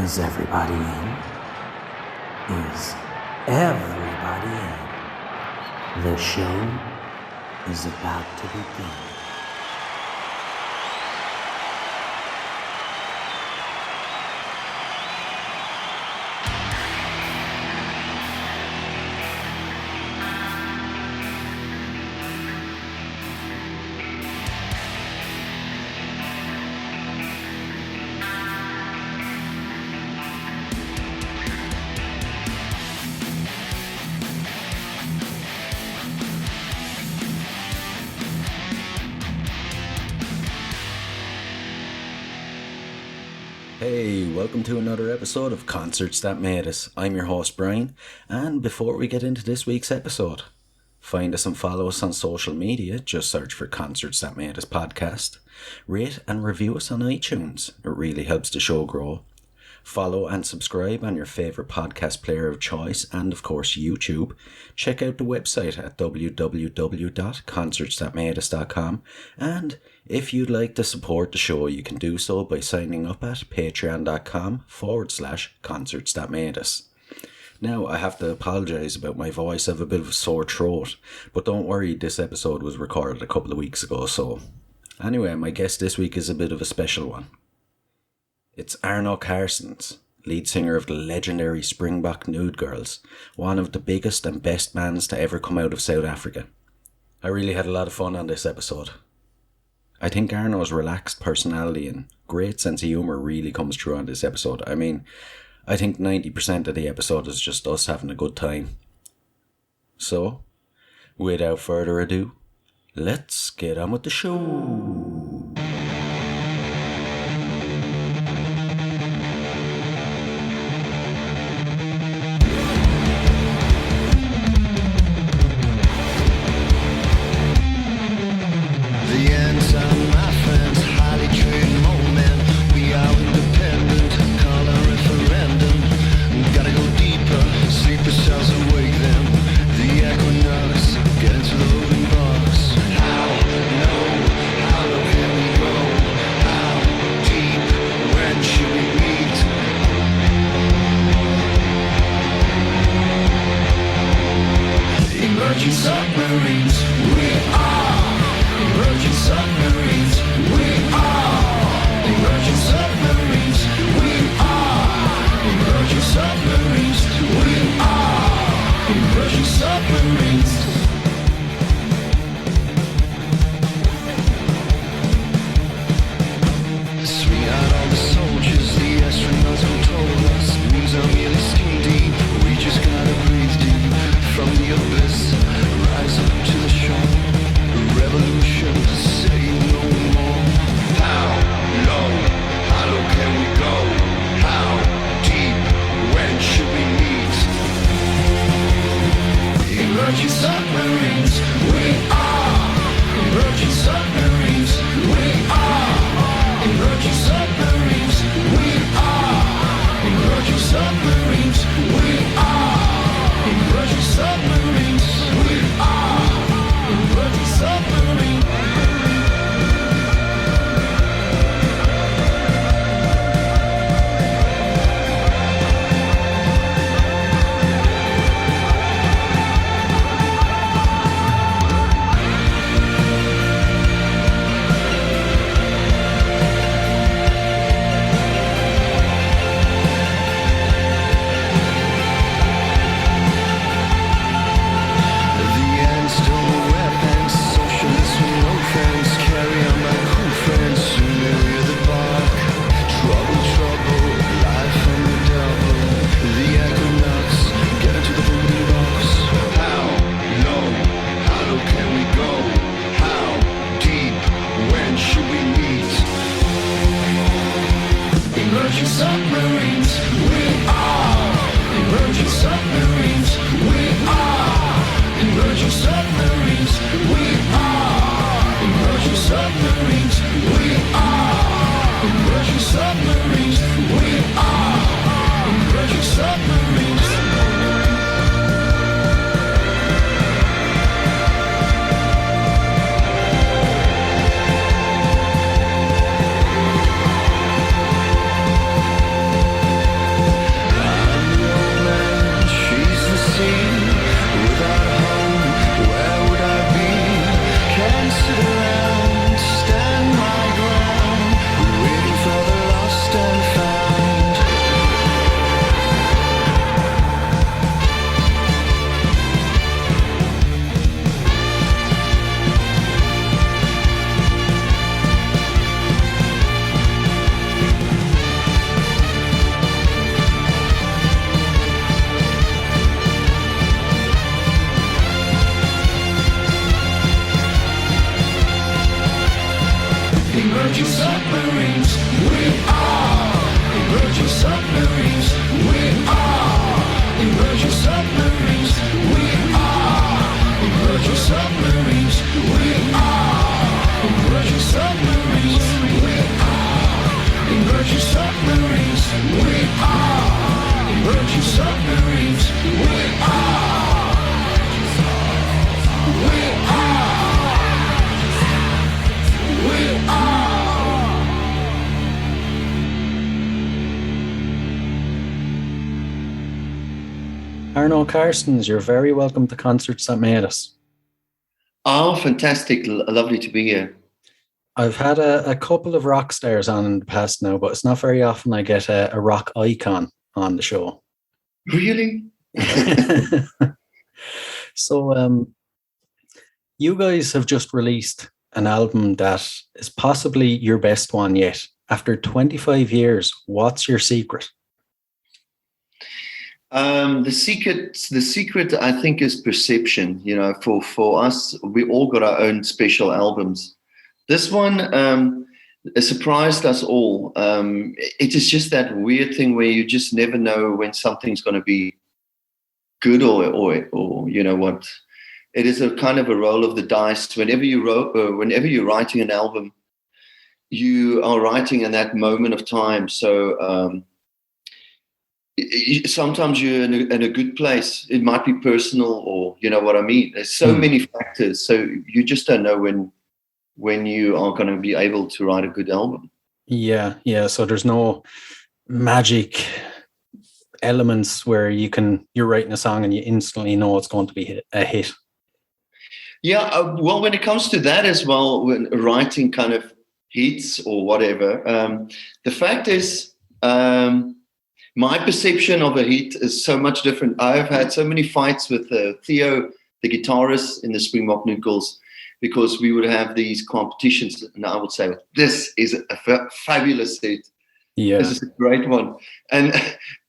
Is everybody in? Is everybody in? The show is about to begin. Hey, welcome to another episode of Concerts That Made Us. I'm your host Brian, and before we get into this week's episode, find us and follow us on social media. Just search for Concerts That Made Us podcast. Rate and review us on iTunes. It really helps the show grow. Follow and subscribe on your favourite podcast player of choice and of course YouTube. Check out the website at www.concertsthatmadeus.com, and if you'd like to support the show you can do so by signing up at patreon.com/concertsthatmadeus. Now I have to apologise about my voice. I have a bit of a sore throat, but don't worry, this episode was recorded a couple of weeks ago. So anyway, my guest this week is a bit of a special one. It's Arno Carstens, lead singer of the legendary Springbok Nude Girls, one of the biggest and best bands to ever come out of South Africa. I really had a lot of fun on this episode. I think Arno's relaxed personality and great sense of humour really comes through on this episode. I mean, I think 90% of the episode is just us having a good time. So, without further ado, let's get on with the show. How? No. How? Emerging submarines, we are emerging submarines, we are emerging submarines, we are emerging submarines, we are emerging submarines, we are emerging submarines, we are emerging submarines, we are, we are. Arno Carstens, you're very welcome to Concerts That Made Us. Oh, fantastic. Lovely to be here. I've had a couple of rock stars on in the past now, but it's not very often I get a rock icon on the show. Really? So, you guys have just released an album that is possibly your best one yet. After 25 years, what's your secret? The secret, I think, is perception. You know, for us, we all got our own special albums. This one surprised us all. It is just that weird thing where you just never know when something's going to be good or you know what. It is a kind of a roll of the dice. Whenever you're writing an album, you are writing in that moment of time. So sometimes you're in a good place. It might be personal, or you know what I mean. There's so many factors, so you just don't know when you are going to be able to write a good album. Yeah. So there's no magic elements where you're writing a song and you instantly know it's going to be a hit. Yeah, well, when it comes to that as well, when writing kind of hits or whatever, the fact is, my perception of a hit is so much different. I've had so many fights with Theo, the guitarist in the Springbok Nude Girls, because we would have these competitions, and I would say, "This is a fabulous hit. Yeah, this is a great one." And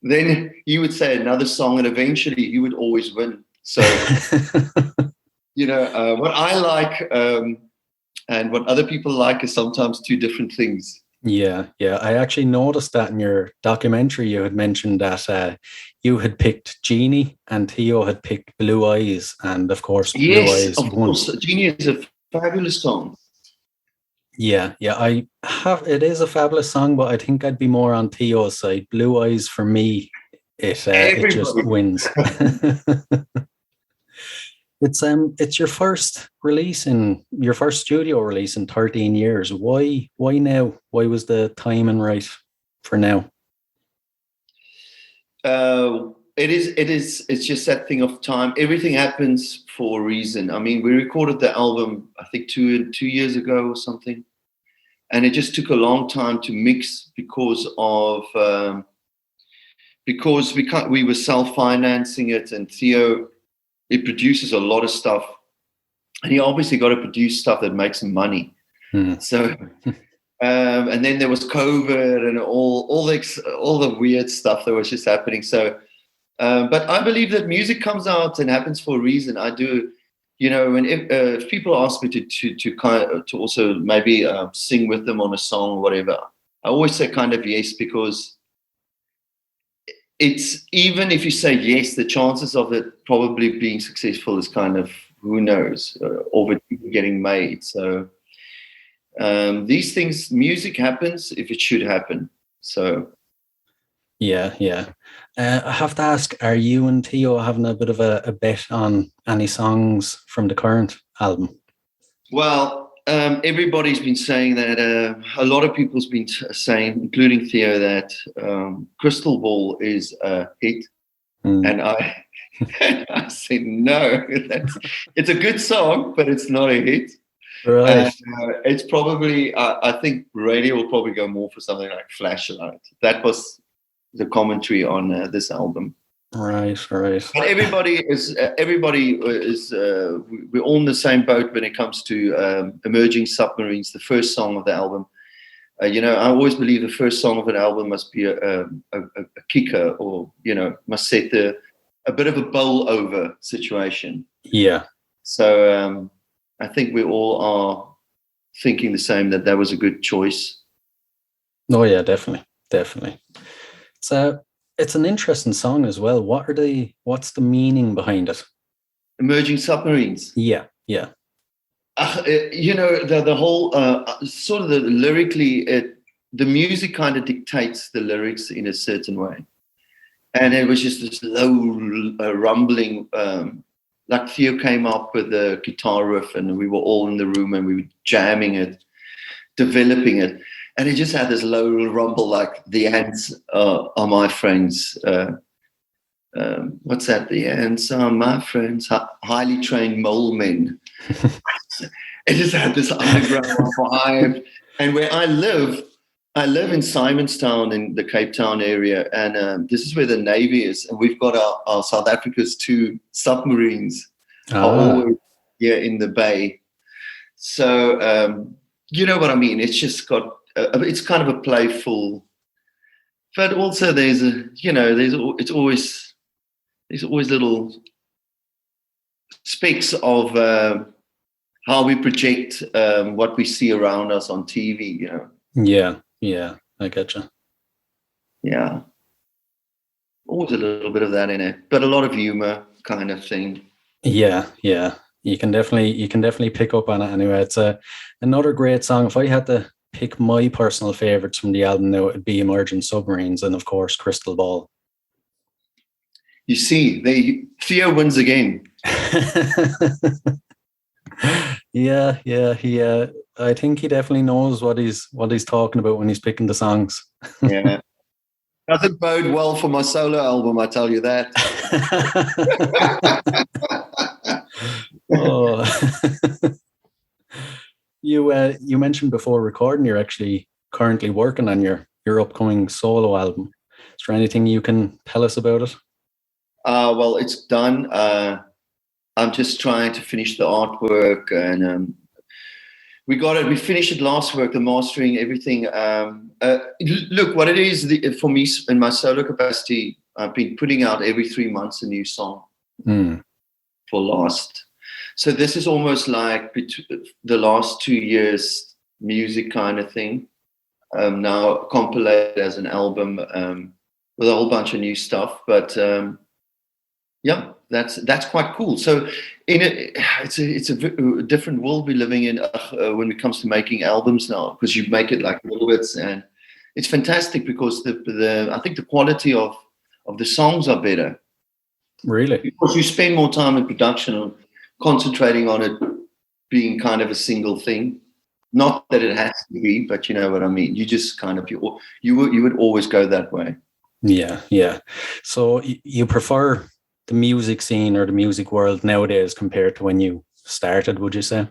then he would say another song, and eventually he would always win. So. You know, what I like and what other people like is sometimes two different things. Yeah. I actually noticed that in your documentary. You had mentioned that you had picked Genie and Theo had picked Blue Eyes, and of course, Blue Eyes of won. course, Genie is a fabulous song. Yeah. It is a fabulous song, but I think I'd be more on Theo's side. Blue Eyes for me, it just wins. It's your first studio release in 13 years. Why now? Why was the timing right for now? It's just that thing of time. Everything happens for a reason. I mean, we recorded the album, I think 2 years ago or something. And it just took a long time to mix because we were self-financing it, and Theo, it produces a lot of stuff, and you obviously got to produce stuff that makes him money. So, and then there was COVID and all the weird stuff that was just happening. So, but I believe that music comes out and happens for a reason. I do, you know, when if people ask me to also maybe sing with them on a song or whatever, I always say kind of yes, because it's, even if you say yes, the chances of it probably being successful is kind of, who knows, of it getting made. So these things, music happens if it should happen. So yeah. I have to ask, are you and Theo having a bit of a bet on any songs from the current album? Well, everybody's been saying that. A lot of people's been saying, including Theo, that Crystal Ball is a hit. And I said, no, it's a good song, but it's not a hit. Right. It's probably, I think radio will probably go more for something like Flashlight. That was the commentary on this album. Right. But everybody is we're all in the same boat when it comes to Emerging Submarines, the first song of the album. You know, I always believe the first song of an album must be a kicker, or, you know, must set a bit of a bowl over situation. Yeah. So I think we all are thinking the same, that was a good choice. Oh yeah, definitely. It's an interesting song as well. What's the meaning behind it? Emerging Submarines. Yeah. The whole sort of the lyrically, the music kind of dictates the lyrics in a certain way. And it was just this low rumbling, like Theo came up with the guitar riff and we were all in the room and we were jamming it, developing it. And it just had this low rumble, like the ants are my friends. What's that? The ants are my friends, highly trained mole men. It just had this underground vibe. And where I live in Simonstown in the Cape Town area, and this is where the Navy is, and we've got our South Africa's 2 submarines are always here in the bay. So you know what I mean? It's just got it's kind of a playful, but also there's always little specks of how we project what we see around us on TV, you know. Yeah, I getcha. Yeah. Always a little bit of that in it, but a lot of humor kind of thing. Yeah. You can definitely pick up on it anyway. It's another great song. If I had to pick my personal favorites from the album now, it'd be Emerging Submarines and of course Crystal Ball. You see, Theo wins again. Yeah. He, I think he definitely knows what he's talking about when he's picking the songs. Yeah, doesn't bode well for my solo album, I tell you that. Oh. You mentioned before recording you're actually currently working on your upcoming solo album. Is there anything you can tell us about it? Well, it's done. I'm just trying to finish the artwork, and we got it. We finished it last week, the mastering, everything. Look, what it is for me in my solo capacity, I've been putting out every 3 months a new song for last. So this is almost like the last 2 years music kind of thing. Now compiled as an album with a whole bunch of new stuff, but yeah, that's quite cool. So it's a different world we're living in when it comes to making albums now, because you make it like little bits, and it's fantastic because I think the quality of the songs are better. Really? Because you spend more time in production on concentrating on it being kind of a single thing. Not that it has to be, but you know what I mean. You just kind of you would always go that way. Yeah. So you prefer the music scene or the music world nowadays compared to when you started, would you say?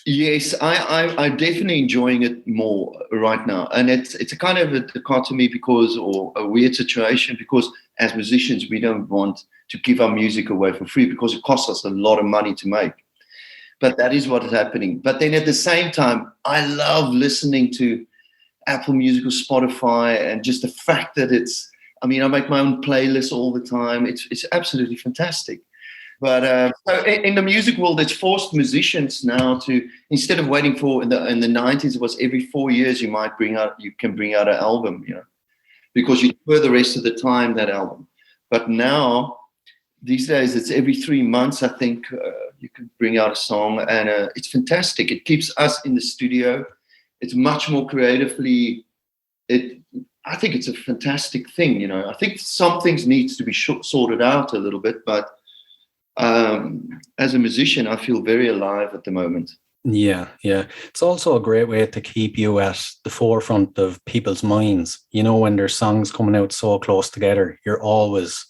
Yes, I'm definitely enjoying it more right now. And it's a kind of a dichotomy or a weird situation, because as musicians, we don't want to give our music away for free because it costs us a lot of money to make. But that is what is happening. But then at the same time, I love listening to Apple Music or Spotify, and just the fact that I make my own playlists all the time. It's absolutely fantastic. But so in the music world, it's forced musicians now to, instead of waiting for in the 90s, it was every 4 years you can bring out an album, you know, because you tour the rest of the time that album. But now these days it's every 3 months. I think you can bring out a song, and it's fantastic. It keeps us in the studio. It's much more creatively. I think it's a fantastic thing, you know. I think some things needs to be sorted out a little bit, but as a musician, I feel very alive at the moment. Yeah. It's also a great way to keep you at the forefront of people's minds. You know, when there's songs coming out so close together, you're always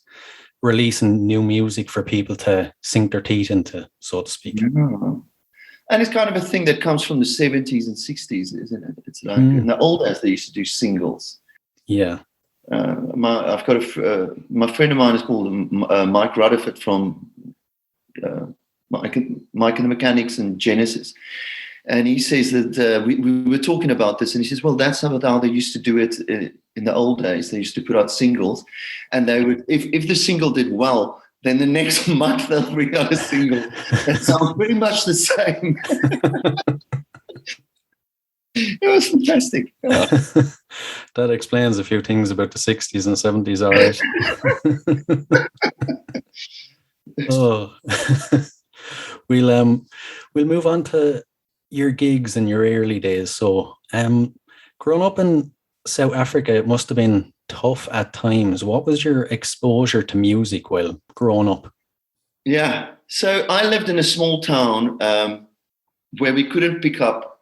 releasing new music for people to sink their teeth into, so to speak. Yeah. And it's kind of a thing that comes from the 70s and 60s, isn't it? It's like in the old days, they used to do singles. Yeah. I've got my friend of mine is called Mike Rutherford from Mike and the Mechanics and Genesis. And he says that we were talking about this, and he says, well, that's how they used to do it in the old days. They used to put out singles, and they would, if the single did well, then the next month they'll bring out a single that sounds pretty much the same. It was fantastic. Yeah. That explains a few things about the 60s and 70s, all right. Oh, we'll move on to your gigs in your early days. So, growing up in South Africa, it must have been tough at times. What was your exposure to music while growing up? Yeah. So I lived in a small town where we couldn't pick up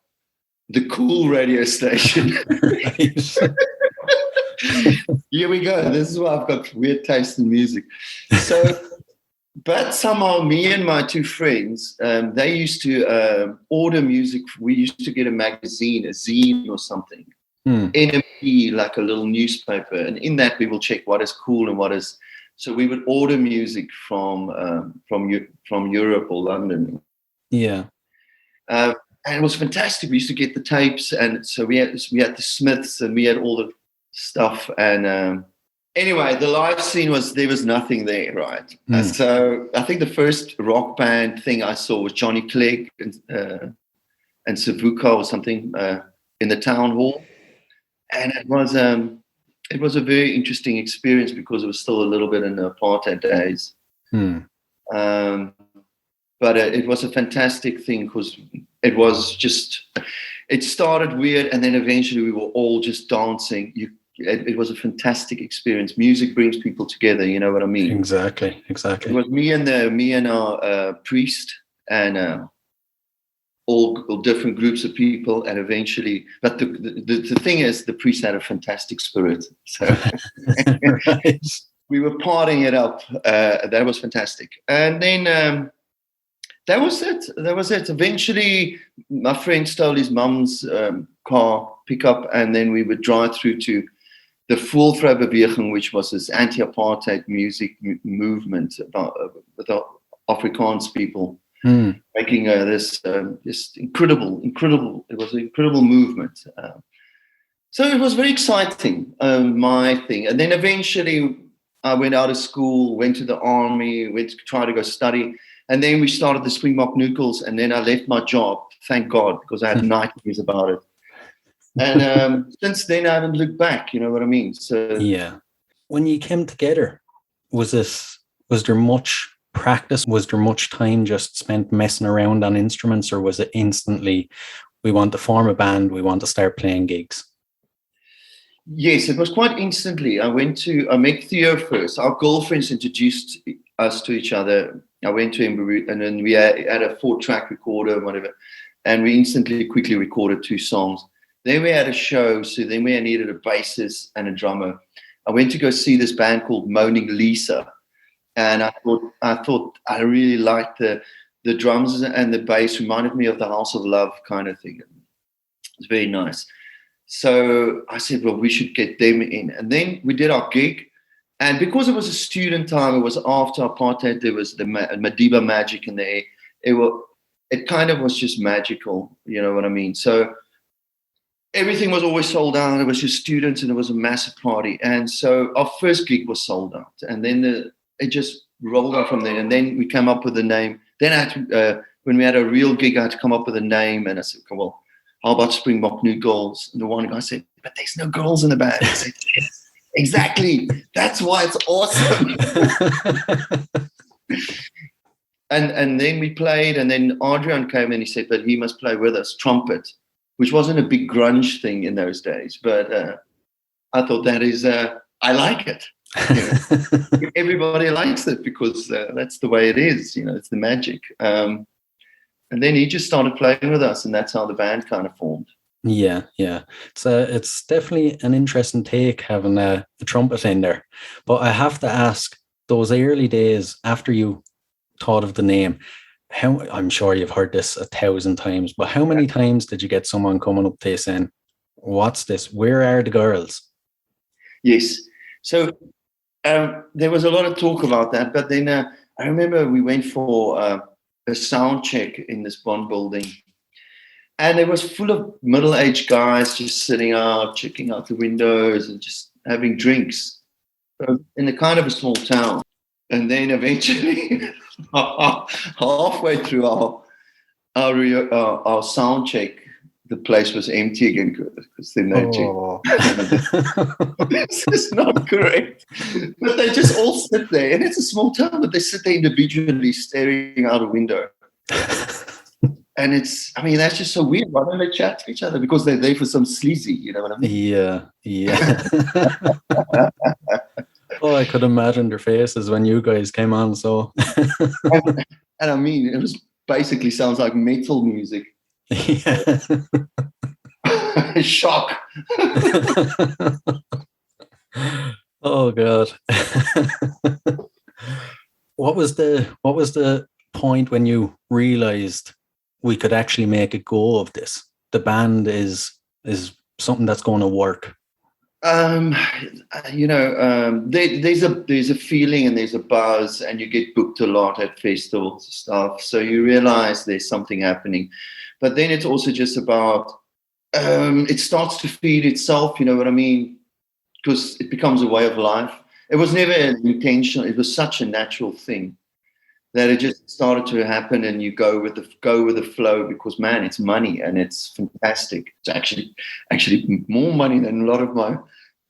the cool radio station. Here we go. This is why I've got weird taste in music. So, but somehow me and my two friends, they used to order music. We used to get a magazine, a zine or something, NME, like a little newspaper. And in that, we will check what is cool and what is. So we would order music from Europe or London. Yeah. And it was fantastic. We used to get the tapes, and so we had the Smiths, and we had all the stuff. And anyway, the live scene there was nothing there, right? So I think the first rock band thing I saw was Johnny Clegg and Savuka or something in the town hall, and it was a very interesting experience because it was still a little bit in the apartheid days. But it was a fantastic thing because it started weird, and then eventually we were all just dancing. It was a fantastic experience. Music brings people together, you know what I mean? Exactly. It was me and our priest and all different groups of people, and eventually, but the thing is, the priest had a fantastic spirit, so Right. we were partying it up. That was fantastic, and then that was it. Eventually, my friend stole his mum's car pickup, and then we would drive through to the Voelvrouwbeweging, which was this anti-apartheid music movement with Afrikaans people. Making this incredible. It was an incredible movement. So it was very exciting, my thing. And then eventually I went out of school, went to the army, went to try to go study. And then we started the Springbok Nude Girls. And then I left my job, thank God, because I had nightmares about it. And since then I haven't looked back, you know what I mean? So yeah. When you came together, was there much practice? Was there much time just spent messing around on instruments, or was it instantly, we want to form a band, we want to start playing gigs? Yes, it was quite instantly. I met Theo first. Our girlfriends introduced us to each other. I went to him, and then we had a 4-track recorder, whatever, and we quickly recorded 2 songs. Then we had a show, so then we needed a bassist and a drummer. I went to go see this band called Moaning Lisa. And I thought I really liked the drums and the bass. Reminded me of the House of Love kind of thing. It's very nice. So I said, well, we should get them in. And then we did our gig. And because it was a student time, it was after apartheid, there was the Madiba magic in the air. It kind of was just magical, you know what I mean? So everything was always sold out. It was just students, and it was a massive party. And so our first gig was sold out. And then it just rolled on from there. And then we came up with a name. Then I had to, when we had a real gig, I had to come up with a name. And I said, well, how about Springbok Nude Girls? And the one guy said, but there's no girls in the band. I said, yes, exactly. That's why it's awesome. and then we played. And then Adrian came and he said, but he must play with us, trumpet, which wasn't a big grunge thing in those days. But I thought that is, I like it. You know, everybody likes it because that's the way it is. You know, it's the magic. And then he just started playing with us, and that's how the band kind of formed. Yeah. It's definitely an interesting take having the trumpet in there. But I have to ask, those early days after you thought of the name, I'm sure you've heard this 1,000 times, but how many times did you get someone coming up to you saying, "What's this? Where are the girls?" Yes. So there was a lot of talk about that, but then I remember we went for a sound check in this Bond building, and it was full of middle-aged guys just sitting out, checking out the windows and just having drinks in a kind of a small town. And then eventually, halfway through our sound check, the place was empty again because then they Oh. this is not correct. But they just all sit there, and it's a small town, but they sit there individually staring out a window. And that's just so weird. Why don't they chat to each other? Because they're there for some sleazy, you know what I mean? Yeah. Oh, I could imagine their faces when you guys came on. So, and I mean, it was basically sounds like metal music. yeah. Shock. Oh God. What was the point when you realized we could actually make a go of this? The band is something that's going to work. There's a feeling and there's a buzz, and you get booked a lot at festivals and stuff. So you realize there's something happening, but then it's also just about it starts to feed itself. You know what I mean? Because it becomes a way of life. It was never an intentional. It was such a natural thing that it just started to happen, and you go with the flow because, man, it's money and it's fantastic. It's actually more money than a lot of my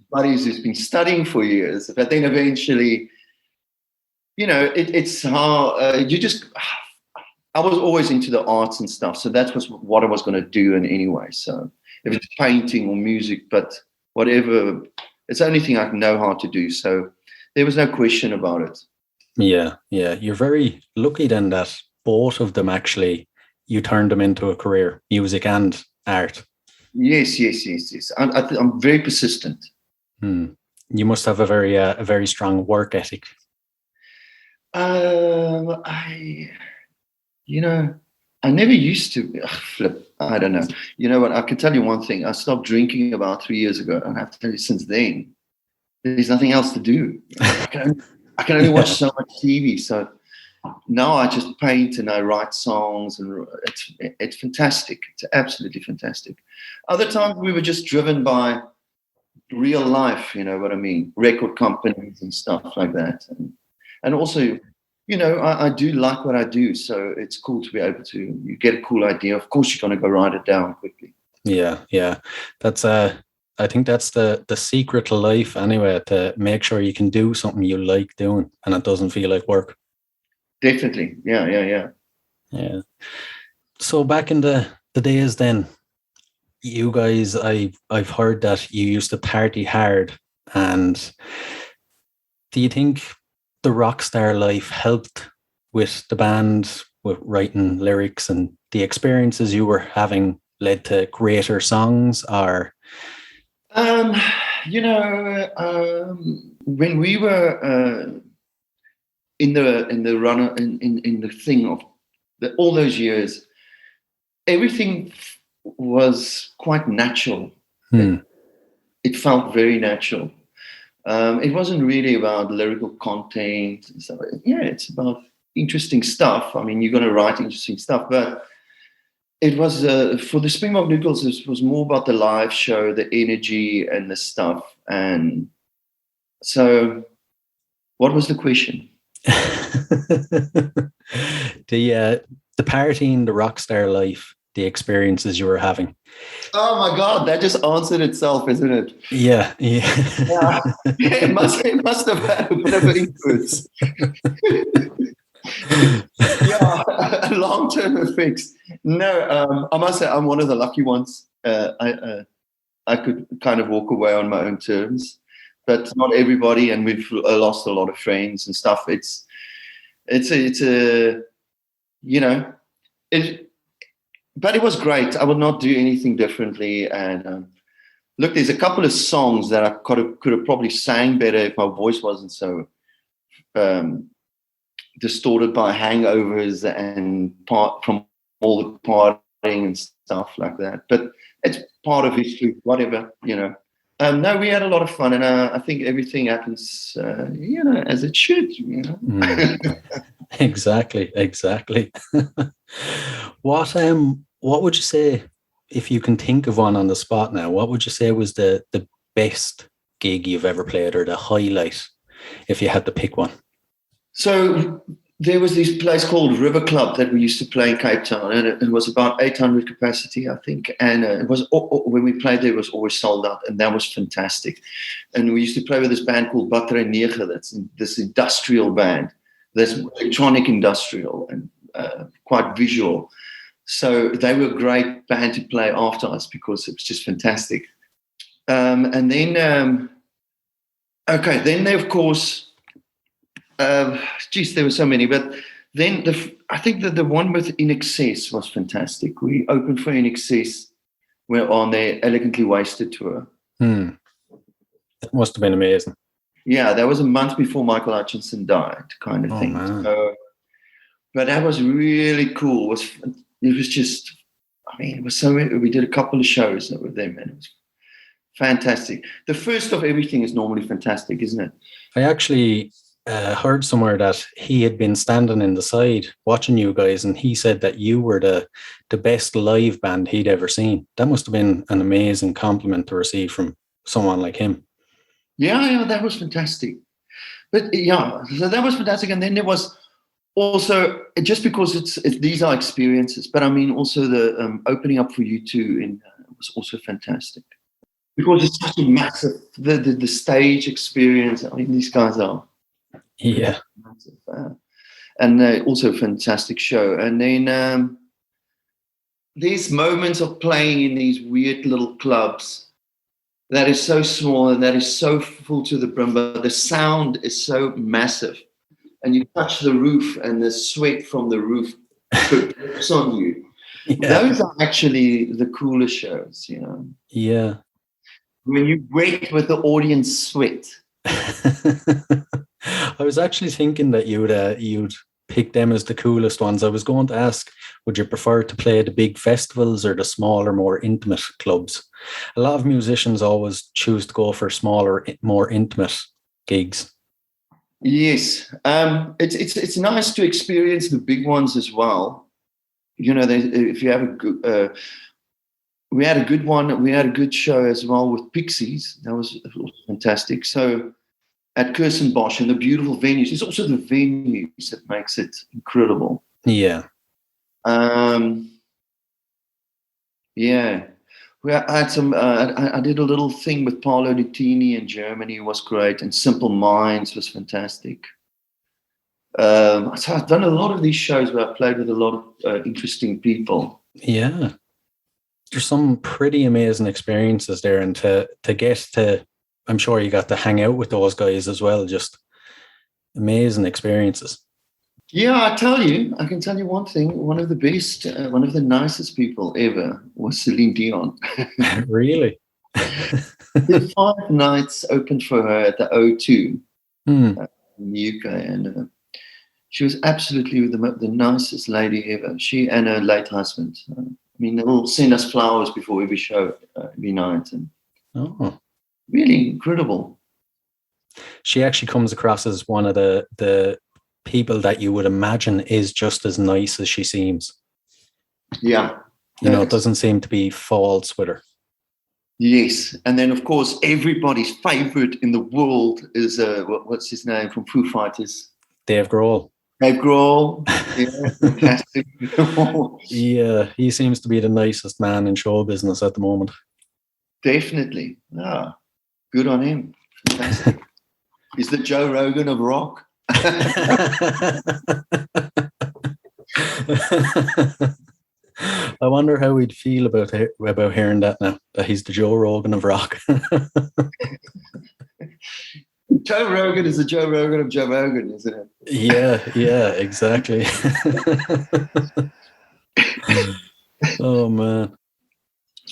buddies who's been studying for years. But then eventually, it's how you just. I was always into the arts and stuff, so that was what I was going to do in anyway. So if it's painting or music, but whatever, it's the only thing I know how to do. So there was no question about it. Yeah. You're very lucky then that both of them actually, you turned them into a career, music and art. Yes. I'm very persistent. You must have a very strong work ethic. I never used to. Flip. I don't know. You know what? I can tell you one thing. I stopped drinking about 3 years ago, and I have to tell you, since then, there's nothing else to do. I can only watch so much TV. So now I just paint and I write songs, and it's fantastic. It's absolutely fantastic. Other times we were just driven by real life, you know what I mean? Record companies and stuff like that. And also, I do like what I do. So it's cool to be able to, you get a cool idea. Of course, you're going to go write it down quickly. Yeah. That's I think that's the secret to life anyway, to make sure you can do something you like doing and it doesn't feel like work. Definitely. Yeah. So back in the days then, you guys, I've heard that you used to party hard. And do you think the rock star life helped with the band, with writing lyrics, and the experiences you were having led to greater songs? Or when we were in the run in the thing of all those years, everything was quite natural. It felt very natural. It wasn't really about lyrical content. So yeah, it's about interesting stuff. I mean, you're going to write interesting stuff, but it was for the Springbok Nude Girls, it was more about the live show, the energy and the stuff. And so what was the question? The partying, the rock star life, the experiences you were having. Oh my God, that just answered itself, isn't it? Yeah. It must have had a bit of an influence. Yeah, long-term effects. No, I must say I'm one of the lucky ones. I could kind of walk away on my own terms, but not everybody, and we've lost a lot of friends and stuff. But it was great. I would not do anything differently. And look, there's a couple of songs that I could have probably sang better if my voice wasn't so distorted by hangovers and from all the partying and stuff like that. But it's part of history, whatever, No, we had a lot of fun, and I think everything happens, as it should, Exactly. What would you say, if you can think of one on the spot now, what would you say was the best gig you've ever played, or the highlight, if you had to pick one? So there was this place called River Club that we used to play in Cape Town, and it was about 800 capacity, I think. And it was when we played there, it was always sold out, and that was fantastic. And we used to play with this band called Battery 9. That's this industrial band. That's electronic industrial and quite visual. So they were a great band to play after us because it was just fantastic. And then, then they, of course. There were so many, but then I think that the one with INXS was fantastic. We opened for INXS. We're on their Elegantly Wasted tour. That must have been amazing. Yeah, that was a month before Michael Hutchinson died, kind of thing. So, but that was really cool. It was just, I mean, it was so. We did a couple of shows with them, and it was fantastic. The first of everything is normally fantastic, isn't it? I actually heard somewhere that he had been standing in the side watching you guys, and he said that you were the best live band he'd ever seen. That must have been an amazing compliment to receive from someone like him. Yeah, that was fantastic. But yeah, so that was fantastic. And then there was also, just because it's these are experiences, but I mean also the opening up for U2 was also fantastic. Because it's such a massive, the stage experience. I mean, these guys are. Yeah. And also a fantastic show. And then these moments of playing in these weird little clubs that is so small and that is so full to the brim, but the sound is so massive. And you touch the roof and the sweat from the roof drips on you. Yeah. Those are actually the coolest shows, you know. Yeah. When you wet with the audience sweat. I was actually thinking that you'd pick them as the coolest ones. I was going to ask, would you prefer to play the big festivals or the smaller, more intimate clubs? A lot of musicians always choose to go for smaller, more intimate gigs. Yes, it's nice to experience the big ones as well. You know, if you have a good, we had a good one. We had a good show as well with Pixies. That was fantastic. So. At Stellenbosch and the beautiful venues. It's also the venues that makes it incredible. Yeah. Yeah. I had some. I did a little thing with Paolo Nutini in Germany. It was great, and Simple Minds was fantastic. So I've done a lot of these shows where I played with a lot of interesting people. Yeah. There's some pretty amazing experiences there, and to get to. I'm sure you got to hang out with those guys as well. Just amazing experiences. Yeah, I can tell you one thing. One of the best, one of the nicest people ever was Celine Dion. Really? The 5 nights opened for her at the O2 in the UK. And she was absolutely the nicest lady ever. She and her late husband. I mean, they will send us flowers before every show, every night. And really incredible. She actually comes across as one of the people that you would imagine is just as nice as she seems. Yeah. You know, it doesn't seem to be false with her. Yes. And then, of course, everybody's favorite in the world is, what's his name from Foo Fighters? Dave Grohl. Dave Grohl. Yeah, fantastic. Yeah, he seems to be the nicest man in show business at the moment. Definitely. Yeah. Good on him. Fantastic. He's the Joe Rogan of rock. I wonder how he'd feel about hearing that now, that he's the Joe Rogan of rock. Joe Rogan is the Joe Rogan of Joe Rogan, isn't it? Yeah, exactly. Oh, man.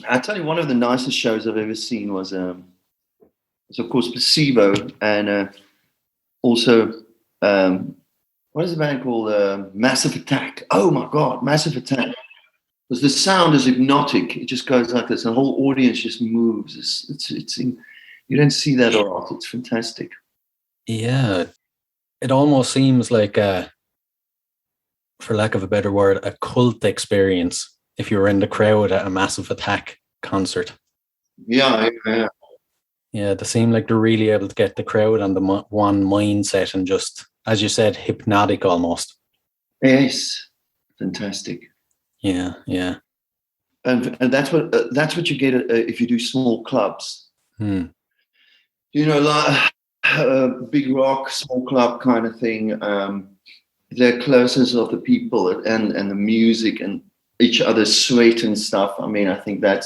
I tell you, one of the nicest shows I've ever seen was of course, Placebo, and also, what is the band called? Massive Attack. Oh, my God, Massive Attack. Because the sound is hypnotic. It just goes like this. The whole audience just moves. It's you don't see that a lot. It's fantastic. Yeah. It almost seems like, for lack of a better word, a cult experience if you were in the crowd at a Massive Attack concert. Yeah. Yeah, they seem like they're really able to get the crowd on the one mindset and just as you said, hypnotic almost. Yes, fantastic. Yeah. And that's what you get if you do small clubs. Hmm. You know, like big rock, small club kind of thing. The closeness of the people and the music and each other's sweat and stuff. I mean, I think that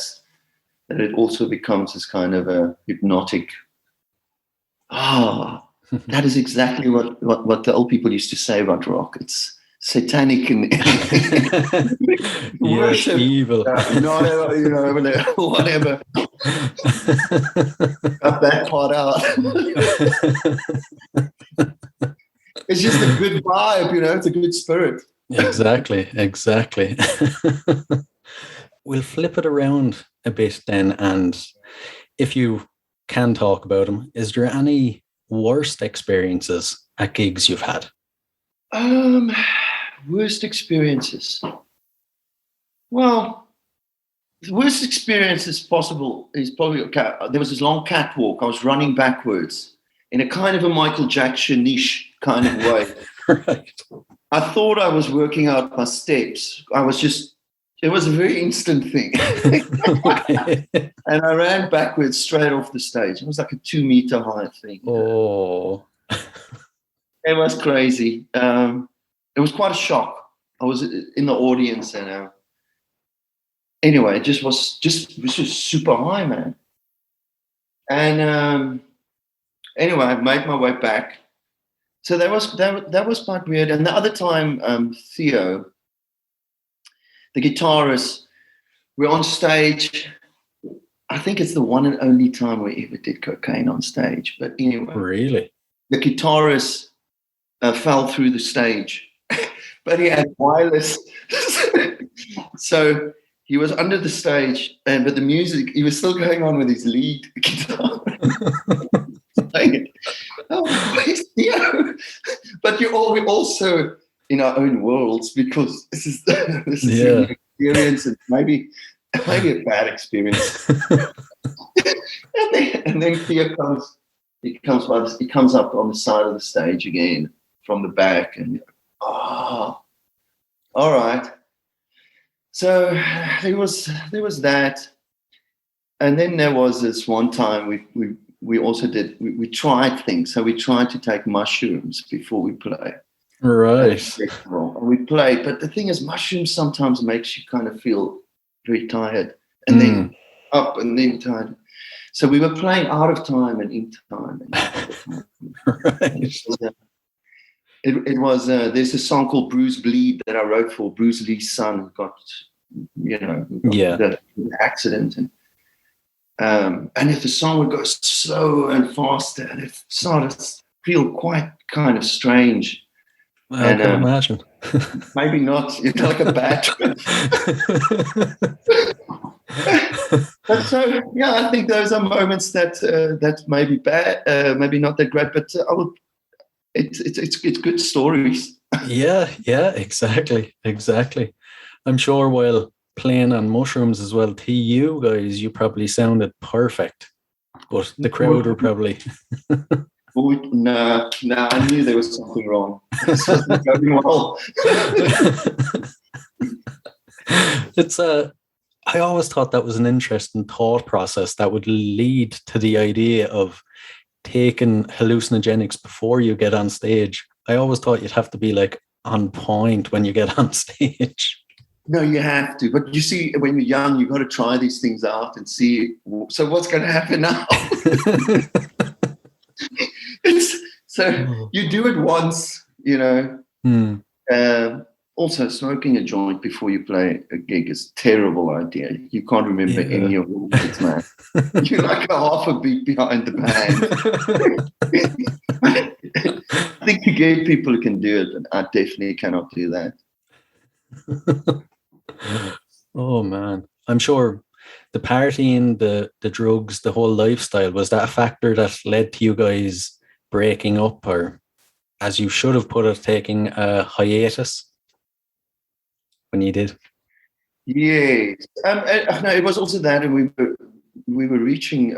it also becomes this kind of a hypnotic. That is exactly what the old people used to say about rock. It's satanic and worship, evil. not whatever. Cut that part out. It's just a good vibe, it's a good spirit. Exactly. We'll flip it around a bit then, and if you can talk about them, is there any worst experiences at gigs you've had? Worst experiences. Well, the worst experience is probably there was this long catwalk. I was running backwards in a kind of a Michael Jackson-ish kind of way. Right. I thought I was working out my steps. It was a very instant thing. Okay. And I ran backwards straight off the stage. It was like a 2 meter high thing. Oh. It was crazy. It was quite a shock. I was in the audience and anyway, it was just super high, man. And anyway, I made my way back. So that was quite weird. And the other time, Theo, the guitarist, we're on stage. I think it's the one and only time we ever did cocaine on stage. But anyway, Really? the guitarist fell through the stage, but he had wireless. So he was under the stage, but the music, he was still going on with his lead guitar. Where's Theo? But we're also in our own worlds because this is an experience and maybe a bad experience. and then Theo comes. He comes up on the side of the stage again from the back, and all right. So there was that, and then there was this one time we also did we tried things. So we tried to take mushrooms before we play. Right. And we played, but the thing is, mushrooms sometimes makes you kind of feel very tired, and then up and then tired. So we were playing out of time and in time. Right. It was there's a song called Bruce Bleed that I wrote for Bruce Lee's son who got the accident, and if the song would go slow and faster, and it started to feel quite kind of strange. Well, I can imagine. Maybe not. It's like a bad trip. But so I think those are moments that may be bad, maybe not that great, but it's good stories. Yeah, exactly. I'm sure while playing on mushrooms as well, to you guys, you probably sounded perfect, but the crowd were probably. No, I knew there was something wrong. This wasn't going well. I always thought that was an interesting thought process that would lead to the idea of taking hallucinogenics before you get on stage. I always thought you'd have to be like on point when you get on stage. No, you have to. But you see, when you're young, you've got to try these things out and see. So what's going to happen now? So you do it once, Also, smoking a joint before you play a gig is a terrible idea. You can't remember any of the words, man. You're like a half a beat behind the band. I think you get people who can do it, but I definitely cannot do that. Oh, man. I'm sure the partying, the drugs, the whole lifestyle, was that a factor that led to you guys breaking up, or, as you should have put it, taking a hiatus when you did? Yes. No, it was also that, and we were reaching.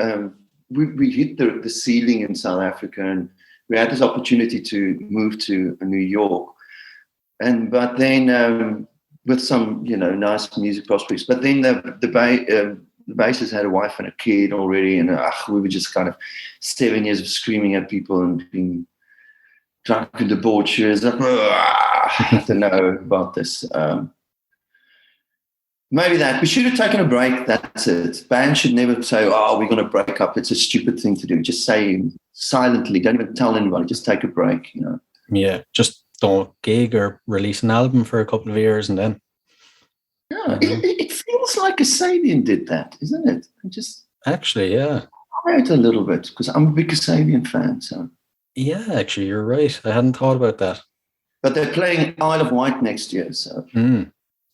We hit the ceiling in South Africa, and we had this opportunity to move to New York, but then with some nice music prospects. But then the bassist had a wife and a kid already, and we were just kind of 7 years of screaming at people and being drunk and debauchery. I don't know about this. Maybe that. We should have taken a break. That's it. Bands should never say, "Oh, we're going to break up." It's a stupid thing to do. Just say silently. Don't even tell anybody. Just take a break, Yeah, just don't gig or release an album for a couple of years and then. Yeah, it feels like Kasabian did that, isn't it? Actually, yeah. It a little bit because I'm a big Kasabian fan. So. Yeah, actually, you're right. I hadn't thought about that. But they're playing Isle of Wight next year, so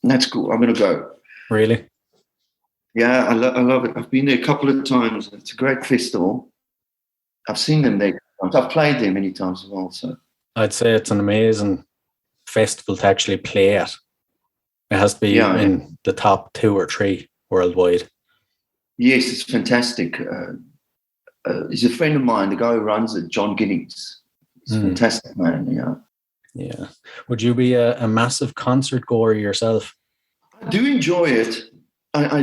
that's cool. I'm going to go. Really? Yeah, I love it. I've been there a couple of times. It's a great festival. I've seen them there. I've played there many times as well. So I'd say it's an amazing festival to actually play at. It has to be in the top 2 or 3 worldwide. Yes, it's fantastic. He's a friend of mine, the guy who runs it, John Giddings. He's a fantastic man, Yeah. Would you be a massive concert goer yourself? I do enjoy it.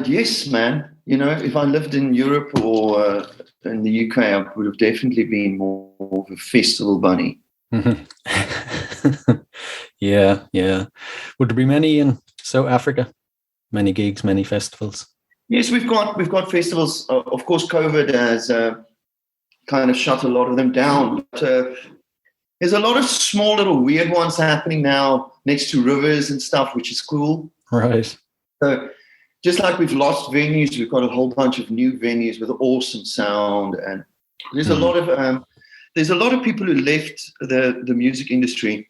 Yes, man. If I lived in Europe or in the UK, I would have definitely been more of a festival bunny. Yeah. Would there be many in South Africa? Many gigs, many festivals? Yes, we've got festivals. Of course, COVID has kind of shut a lot of them down. But there's a lot of small little weird ones happening now next to rivers and stuff, which is cool. Right. So just like we've lost venues, we've got a whole bunch of new venues with awesome sound, and there's a lot of people who left the music industry.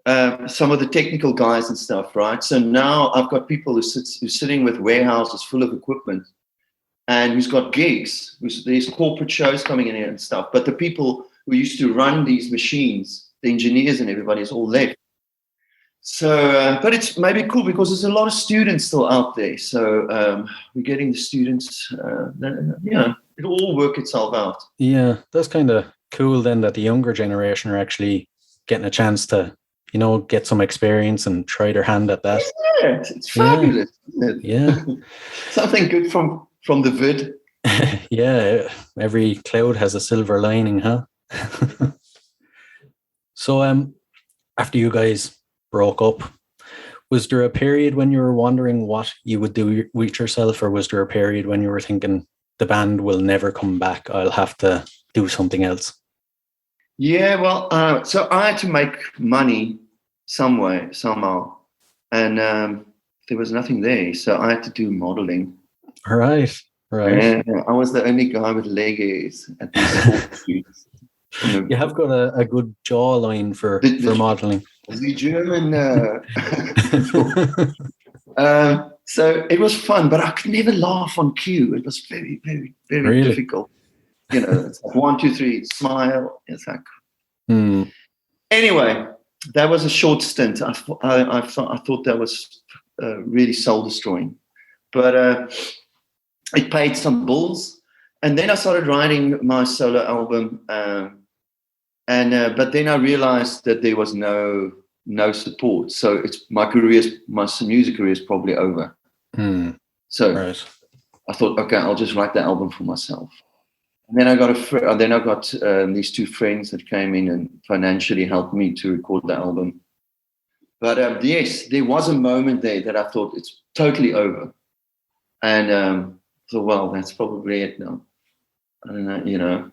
Some of the technical guys and stuff, right? So now I've got people who's sitting with warehouses full of equipment, and who's got gigs. There's corporate shows coming in here and stuff. But the people who used to run these machines, the engineers and everybody, is all left. So, but it's maybe cool because there's a lot of students still out there. So we're getting the students. It'll all work itself out. Yeah, that's kind of cool then that the younger generation are actually getting a chance to, get some experience and try their hand at that. Yeah, it's fabulous, isn't it? Yeah. Something good from the vid. Yeah, every cloud has a silver lining, huh? So after you guys broke up, was there a period when you were wondering what you would do with yourself, or was there a period when you were thinking the band will never come back, I'll have to do something else? Yeah, well, so I had to make money somehow, and there was nothing there, so I had to do modeling. Right. Yeah, I was the only guy with leg hairs at these sports shoots. You have got a good jawline for modeling. The German. So it was fun, but I could never laugh on cue. It was very, very, very Really? difficult. It's like 1, 2, 3, smile. It's like. Anyway, that was a short stint. I thought that was really soul destroying, but it paid some bills. And then I started writing my solo album, but then I realized that there was no support. So my music career is probably over. So right. I thought, okay, I'll just write the album for myself. And then I got these 2 friends that came in and financially helped me to record the album. But yes, there was a moment there that I thought it's totally over, and so well, that's probably it now. I don't know,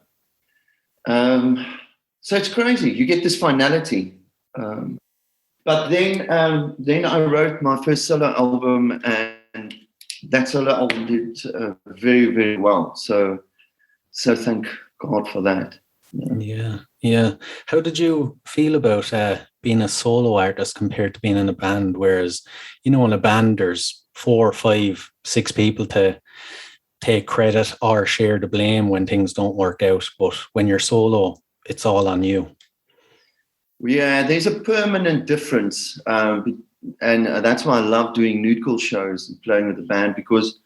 so it's crazy. You get this finality. But then I wrote my first solo album, and that solo album did very, very well. So thank God for that. Yeah. How did you feel about being a solo artist compared to being in a band? Whereas, in a band, there's 4, 5, 6 people to take credit or share the blame when things don't work out. But when you're solo, it's all on you. Yeah, there's a permanent difference. And that's why I love doing Nude Girls shows and playing with the band, because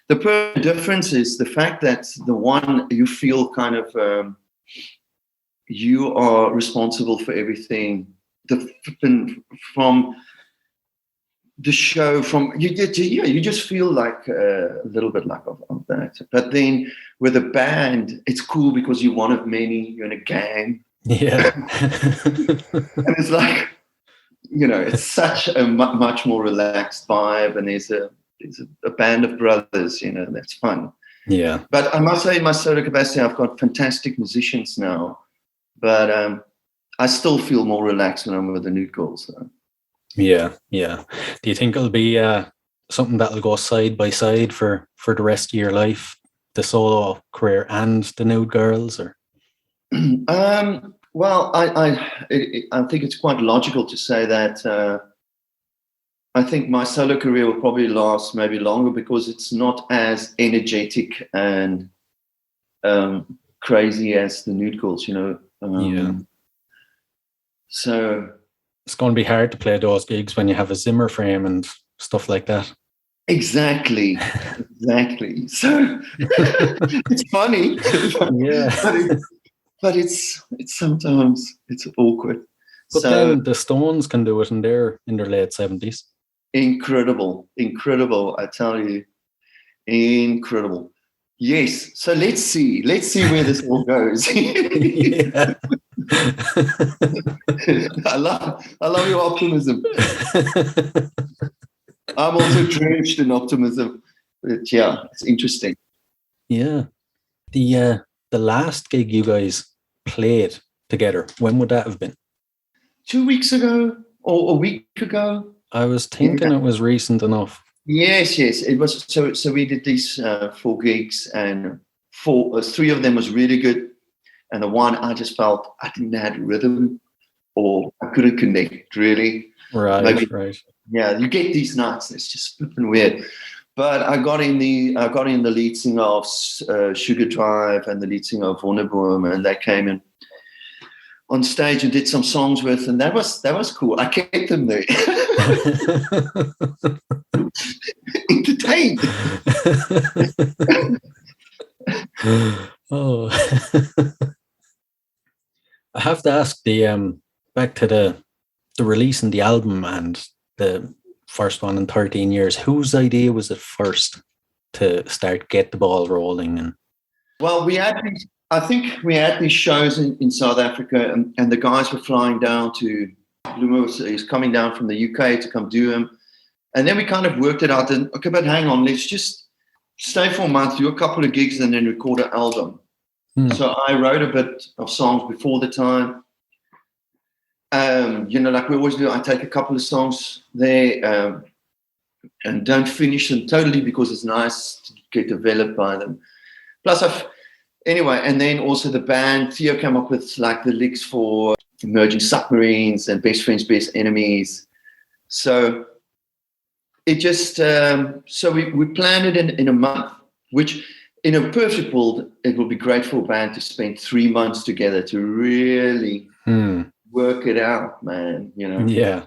the permanent difference is the fact that the one you feel kind of you are responsible for everything. From the show, you just feel like a little bit like of that. But then with a band, it's cool because you're one of many. You're in a gang. Yeah. And it's like, it's such a much more relaxed vibe, and there's a band of brothers, that's fun. Yeah. But I must say, in my solo capacity, I've got fantastic musicians now, but I still feel more relaxed when I'm with the Nude Girls. So. Yeah. Do you think it'll be something that'll go side by side for the rest of your life, the solo career and the Nude Girls, or? Well, I think it's quite logical to say that I think my solo career will probably last maybe longer because it's not as energetic and crazy as the Nude Girls, So it's going to be hard to play those gigs when you have a Zimmer frame and stuff like that. Exactly. So it's funny. Yeah. But it's sometimes it's awkward. But then the Stones can do it in their late 70s. Incredible, I tell you. Incredible. Yes. So let's see where this all goes. Yeah. I love your optimism. I'm also drenched in optimism. But yeah, it's interesting. Yeah. The last gig you guys played together, when would that have been? 2 weeks ago or a week ago. I was thinking it was recent enough. Yes, it was. So we did these 4 gigs, and 3 of them was really good, and the one I just felt I didn't have rhythm or I couldn't connect really. Right. Yeah, you get these nights. It's just flipping weird. But I got in the lead singer of Sugar Drive and the lead singer of Wonderboom, and they came in on stage and did some songs with, and that was cool. I kept them there. Entertained. Oh. I have to ask back to the releasing the album and the first one in 13 years. Whose idea was it first to get the ball rolling? And well, I think we had these shows in South Africa, and the guys were flying down to he's coming down from the UK to come do them. And then we kind of worked it out. And okay, but hang on, let's just stay for a month, do a couple of gigs, and then record an album. So I wrote a bit of songs before the time. Like we always do, I take a couple of songs there and don't finish them totally because it's nice to get developed by them. Plus, and then also the band, Theo came up with like the licks for Emerging Submarines and Best Friends, Best Enemies. So it just, so we planned it in a month, which in a perfect world, it would be great for a band to spend 3 months together to really work it out, man, Yeah.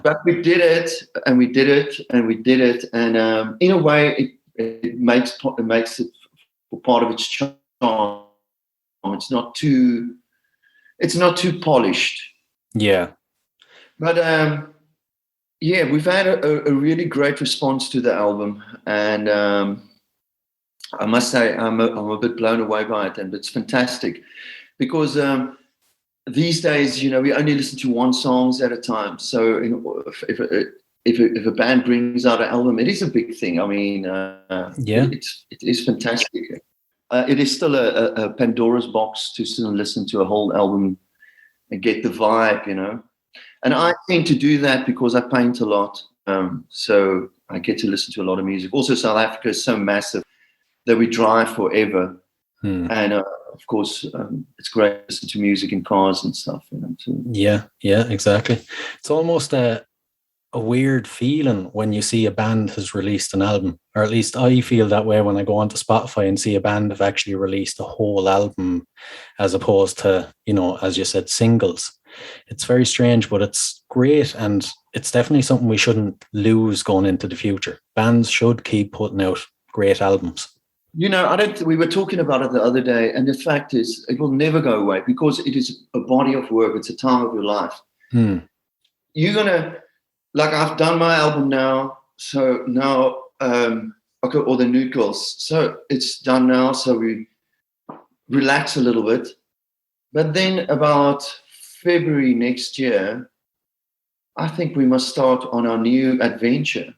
But we did it, and we did it, and we did it. And in a way, it makes it for part of its charm. It's not too polished. Yeah. But we've had a really great response to the album, and I must say I'm a bit blown away by it, and it's fantastic because these days, we only listen to one songs at a time. So if a band brings out an album, it is a big thing. I mean, it is fantastic. It is still a Pandora's box to still listen to a whole album and get the vibe, And I tend to do that because I paint a lot. So I get to listen to a lot of music. Also, South Africa is so massive that we drive forever. And of course, it's great to listen to music in cars and stuff. Too. Yeah, exactly. It's almost a weird feeling when you see a band has released an album, or at least I feel that way when I go onto Spotify and see a band have actually released a whole album as opposed to, as you said, singles. It's very strange, but it's great, and it's definitely something we shouldn't lose going into the future. Bands should keep putting out great albums. I don't. We were talking about it the other day, and the fact is, it will never go away because it is a body of work. It's a time of your life. You're gonna, like, I've done my album now, so now, okay, or the Nude Girls. So it's done now. So we relax a little bit, but then about February next year, I think we must start on our new adventure.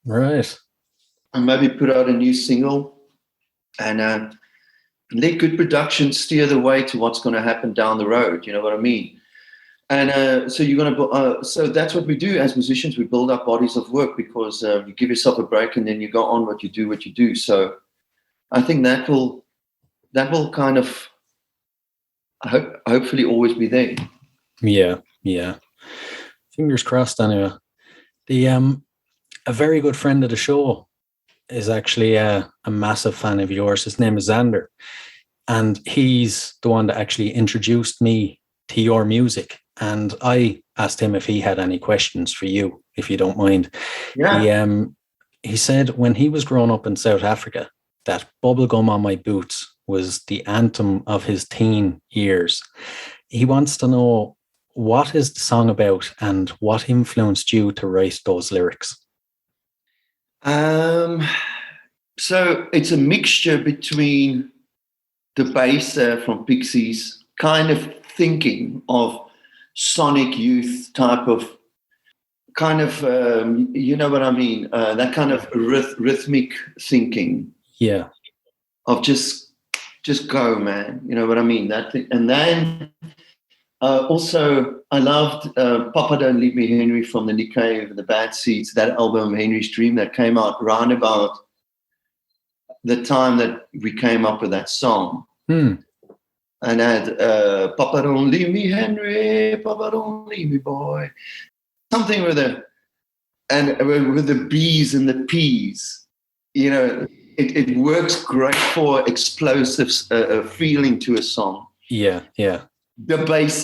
Right. And maybe put out a new single and let good production steer the way to what's going to happen down the road. You know what I mean? And so you're going to. So that's what we do as musicians. We build up bodies of work because you give yourself a break and then you go on what you do. So I think that will kind of hopefully always be there. Yeah. Fingers crossed. Anyway, the a very good friend of the show is actually a massive fan of yours. His name is Xander, and he's the one that actually introduced me to your music. And I asked him if he had any questions for you, if you don't mind. Yeah. He said when he was growing up in South Africa, that Bubblegum on My Boots was the anthem of his teen years. He wants to know, what is the song about and what influenced you to write those lyrics? So it's a mixture between the bass from Pixies, kind of thinking of Sonic Youth type of, you know what I mean? That kind of rhythmic thinking. Yeah. Of just go, man. You know what I mean? That thing. And then also I loved Papa Don't Leave Me Henry from the Nick Cave and the Bad Seeds, that album Henry's Dream that came out round about the time that we came up with that song. And I had Papa Don't Leave Me Henry, Papa Don't Leave Me Boy. Something with the B's and the P's. You know, it works great for explosive feeling to a song. Yeah. The bass.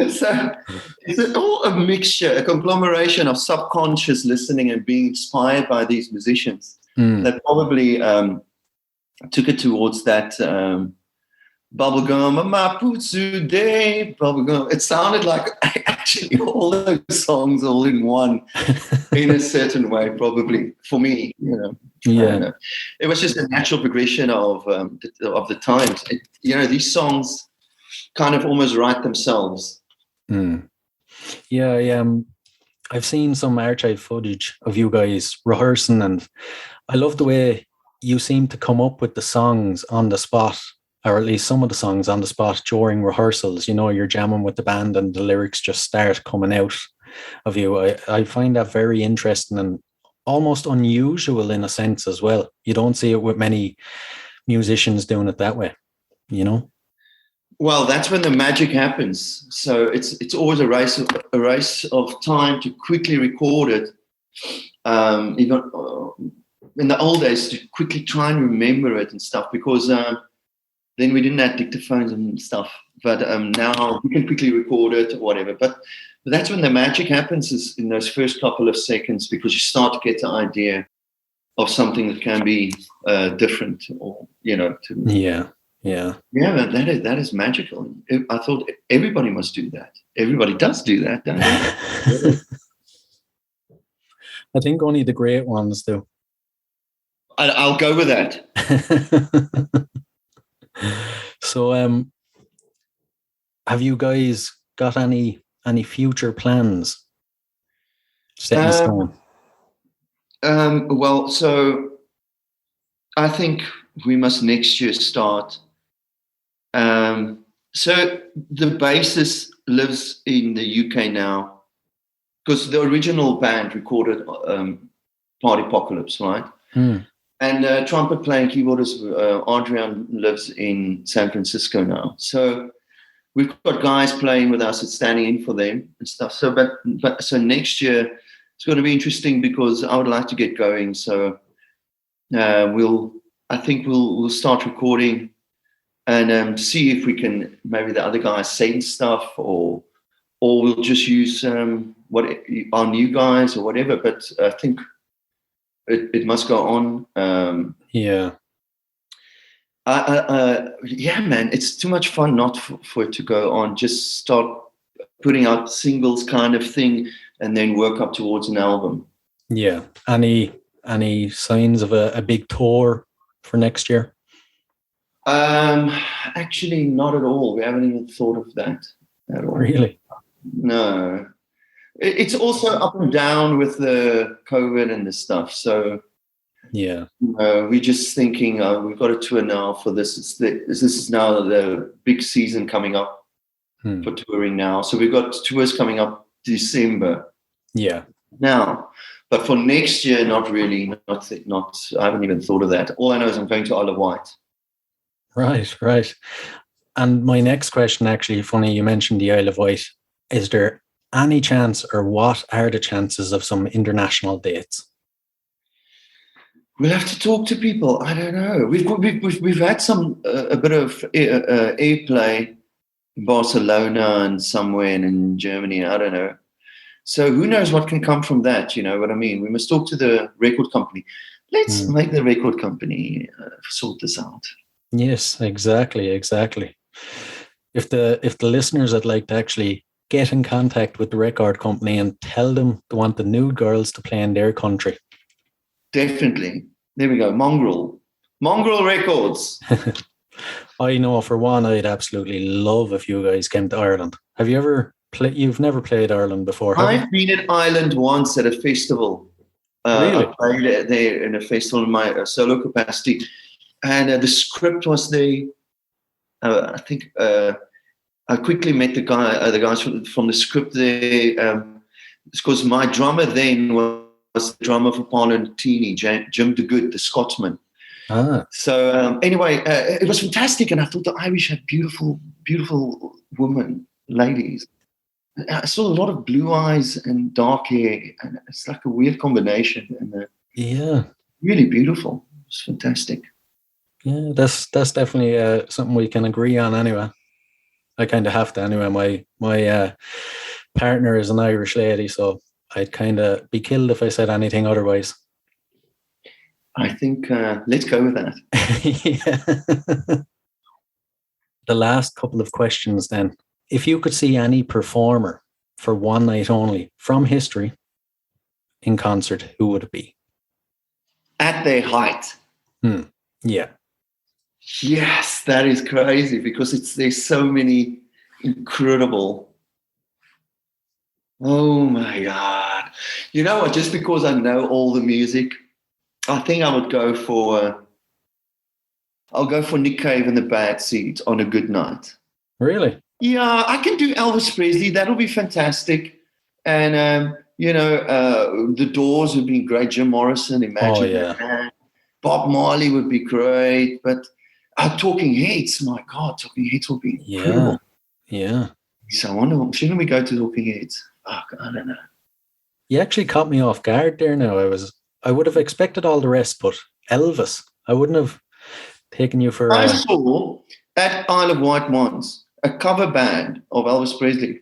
So it's all a mixture, a conglomeration of subconscious listening and being inspired by these musicians that probably took it towards that bubblegum on my boots today, bubblegum. It sounded like actually all those songs all in one, in a certain way, probably for me. You know, yeah. It was just a natural progression of the times. These songs kind of almost write themselves. Yeah. I've seen some archive footage of you guys rehearsing, and I love the way you seem to come up with the songs on the spot, or at least some of the songs on the spot during rehearsals. You know, you're jamming with the band and the lyrics just start coming out of you. I find that very interesting and almost unusual in a sense as well. You don't see it with many musicians doing it that way, you know? Well, that's when the magic happens. So it's always a race of time to quickly record it. Even in the old days, to quickly try and remember it and stuff, because then we didn't have dictaphones and stuff. But now we can quickly record it or whatever. But that's when the magic happens, is in those first couple of seconds, because you start to get the idea of something that can be different, or Yeah, but that is magical. I thought everybody must do that. Everybody does do that, don't they? I think only the great ones do. I'll go with that. So, have you guys got any future plans set in stone? Well, so I think we must next year start. So the bassist lives in the UK now, because the original band recorded Partypocolypse, right? And trumpet playing keyboardist Adrian lives in San Francisco now. So we've got guys playing with us and standing in for them and stuff. So, but so next year it's going to be interesting, because I would like to get going. So we'll start recording and see if we can, maybe the other guys send stuff, or we'll just use our new guys or whatever. But I think it must go on. Yeah. Yeah, man, it's too much fun not for it to go on. Just start putting out singles kind of thing, and then work up towards an album. Yeah. Any signs of a big tour for next year? Actually, not at all. We haven't even thought of that at all. Really? No. It's also up and down with the COVID and the stuff. So Yeah. we're just thinking we've got a tour now for this. This is now the big season coming up for touring now. So we've got tours coming up December. Yeah. Now, but for next year, not really. Not. I haven't even thought of that. All I know is I'm going to Isle of Wight. Right. And my next question, actually, funny you mentioned the Isle of Wight. Is there any chance, or what are the chances of some international dates? We'll have to talk to people. I don't know. We've had some a bit of airplay in Barcelona and somewhere in Germany. I don't know. So who knows what can come from that? You know what I mean? We must talk to the record company. Let's make the record company sort this out. Yes, exactly. If the listeners would like to actually get in contact with the record company and tell them they want the Nude Girls to play in their country. Definitely. There we go. Mongrel Records. I know for one, I'd absolutely love if you guys came to Ireland. Have you ever played? You've never played Ireland before, have you? I've been in Ireland once at a festival. Really? I played there in a festival in my solo capacity. And the script was I think I quickly met the guys from the script there. Because my drummer then was the drummer for Parliamentini, Jim DeGood, the Scotsman. So anyway, it was fantastic, and I thought the Irish had beautiful, beautiful women, ladies. I saw a lot of blue eyes and dark hair, and it's like a weird combination. And yeah, really beautiful. It's fantastic. Yeah, that's definitely something we can agree on. Anyway, I kind of have to. Anyway, my partner is an Irish lady, so I'd kind of be killed if I said anything otherwise. I think let's go with that. Yeah. The last couple of questions then. If you could see any performer for one night only from history in concert, who would it be? At their height. Yeah. Yes, that is crazy because there's so many incredible. Oh my God. You know what? Just because I know all the music, I think I would go for Nick Cave and the Bad Seeds on a good night. Really? Yeah, I can do Elvis Presley. That'll be fantastic. And, the Doors would be great. Jim Morrison, Imagine that. Bob Marley would be great. But Talking Heads, my God, Talking Heads would be incredible. Yeah. So I wonder, shouldn't we go to Talking Heads? I don't know. You actually caught me off guard there now. I would have expected all the rest, but Elvis, I wouldn't have taken you for... I saw at Isle of Wight once a cover band of Elvis Presley,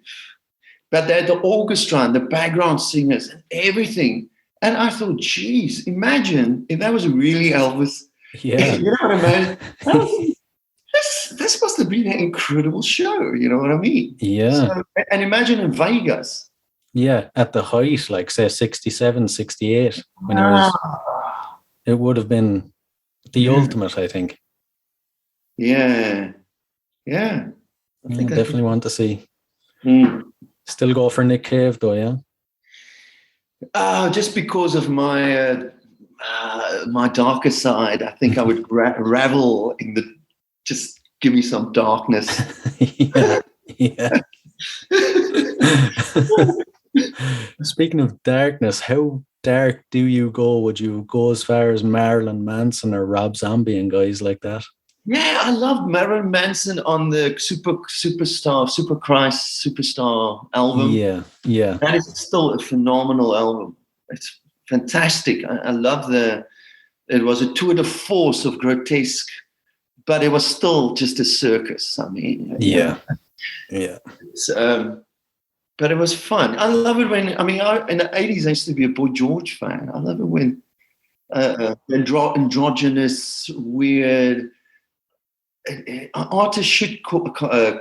but they had the orchestra and the background singers and everything. And I thought, geez, imagine if that was really Elvis. Yeah. You know what I mean? This must have been an incredible show. You know what I mean? Yeah. So, and imagine in Vegas. Yeah, at the height, like say 67, 68, when it would have been the ultimate, I think. Yeah. I think definitely want to see. Still go for Nick Cave though, yeah? Just because of my my darker side, I think I would ravel in the, just give me some darkness. Yeah. Speaking of darkness, how dark do you go? Would you go as far as Marilyn Manson or Rob Zombie and guys like that? Yeah, I love Marilyn Manson on the Super Christ Superstar album. Yeah. That is still a phenomenal album. It's fantastic. I love it was a tour de force of grotesque, but it was still just a circus. I mean, yeah. It's, but it was fun. I love it when, in the 80s, I used to be a Boy George fan. I love it when androgynous, weird. Artists should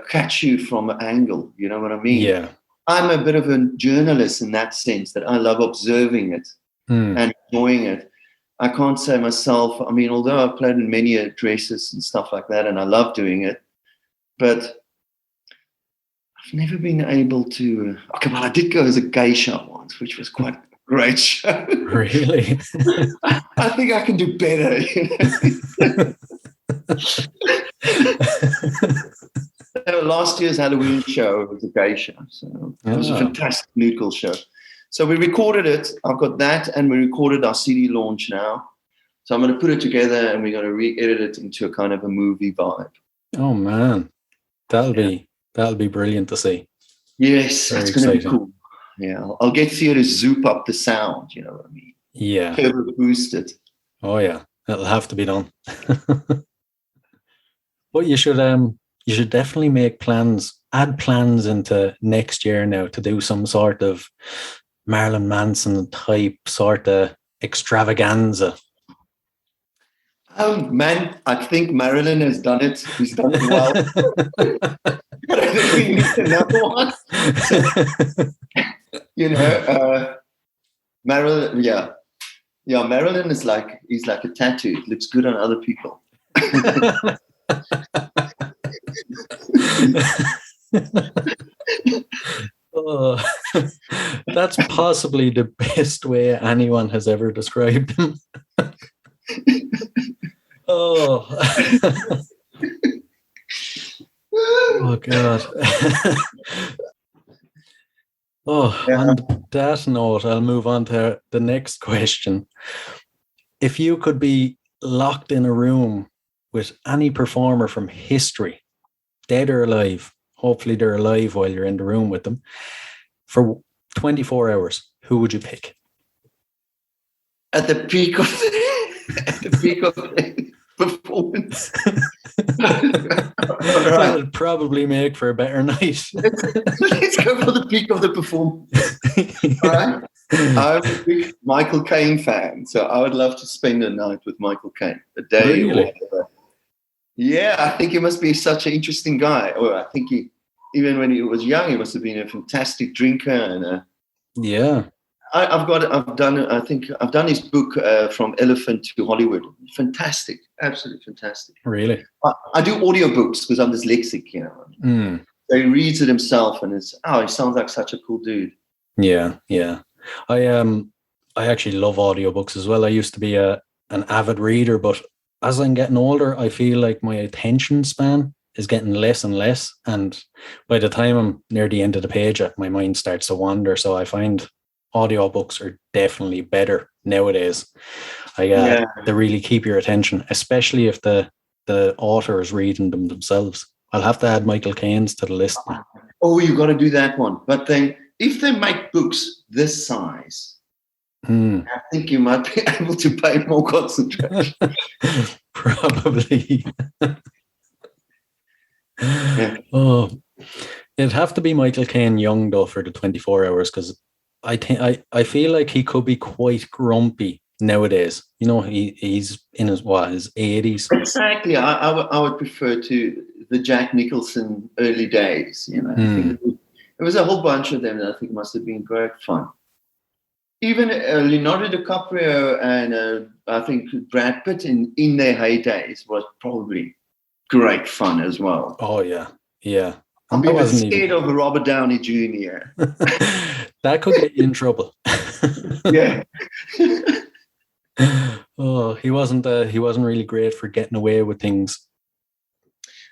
catch you from an angle. You know what I mean? Yeah. I'm a bit of a journalist in that sense, that I love observing it and enjoying it. I can't say myself, I mean, although I've played in many dresses and stuff like that, and I love doing it, but I've never been able to. Okay, well, I did go as a geisha once, which was quite a great show. Really? I think I can do better. Last year's Halloween show was a geisha, so it was a fantastic nude girl show. So we recorded it. I've got that, and we recorded our CD launch now. So I'm going to put it together, and we're going to re-edit it into a kind of a movie vibe. Oh man, that'll be brilliant to see. Yes, Very that's going to be exciting. cool. Yeah, I'll get Theo to zoop up the sound. You know what I mean? Yeah. Turbo boost it. Oh yeah, that'll have to be done. But you should definitely add plans into next year now to do some sort of Marilyn Manson type sort of extravaganza. Oh man, I think Marilyn has done it. He's done it well. But I think we need another one. Marilyn, yeah, Marilyn he's like a tattoo. It looks good on other people. Oh, that's possibly the best way anyone has ever described him. Oh. Oh God. On that note, I'll move on to the next question. If you could be locked in a room with any performer from history, dead or alive, hopefully they're alive while you're in the room with them, for 24 hours, who would you pick? At the peak of the performance. That would probably make for a better night. Let's go for the peak of the performance. All right. I'm a big Michael Caine fan, so I would love to spend a night with Michael Caine, a day Really? or whatever. Yeah, I think he must be such an interesting guy. Or I think even when he was young, he must have been a fantastic drinker. And yeah, I've done his book From Elephant to Hollywood. Fantastic, absolutely fantastic. really. I do audiobooks because I'm dyslexic, you know. So he reads it himself, and he sounds like such a cool dude. Yeah. I actually love audiobooks as well. I used to be an avid reader, but as I'm getting older, I feel like my attention span is getting less and less. And by the time I'm near the end of the page, my mind starts to wander. So I find audiobooks are definitely better nowadays. They really keep your attention, especially if the author is reading them themselves. I'll have to add Michael Caine's to the list. Oh, you've got to do that one. But then if they make books this size, I think you might be able to pay more concentration. Probably. Oh, it'd have to be Michael Caine young though for the 24 hours, because I feel like he could be quite grumpy nowadays. You know, he's in his 80s. Exactly. I would prefer to the Jack Nicholson early days. You know, I think there was a whole bunch of them that I think must have been great fun. Even Leonardo DiCaprio and I think Brad Pitt in their heydays was probably great fun as well. Oh yeah. I'm even scared of Robert Downey Jr. That could get you in trouble. Yeah. Oh, he wasn't really great for getting away with things.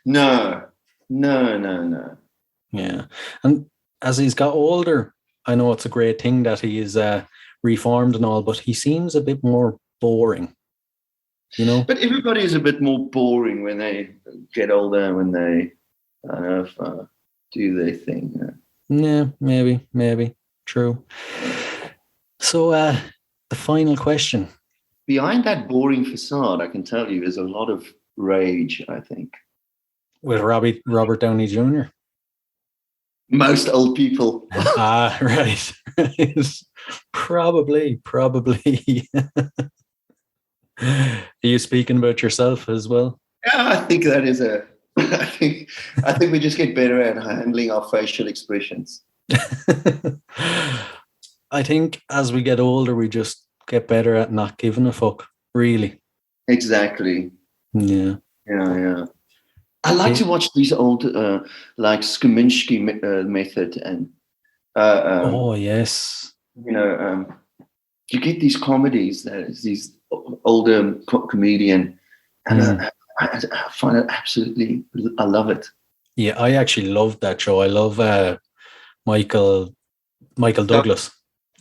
No. Yeah, and as he's got older, I know it's a great thing that he is reformed and all, but he seems a bit more boring, you know. But everybody is a bit more boring when they get older, when they do their thing. Yeah, maybe. True. So the final question. Behind that boring facade, I can tell you, is a lot of rage, I think. With Robert Downey Jr.? Most old people. Right. Probably. Are you speaking about yourself as well? Yeah, I think that is a. I think we just get better at handling our facial expressions. I think as we get older, we just get better at not giving a fuck, really. Exactly. Yeah. Yeah. I like to watch these old, like Skominski method, and Oh, yes. you get these comedies that is these older comedian, and I find it absolutely. I love it. Yeah, I actually love that show. I love Michael Douglas.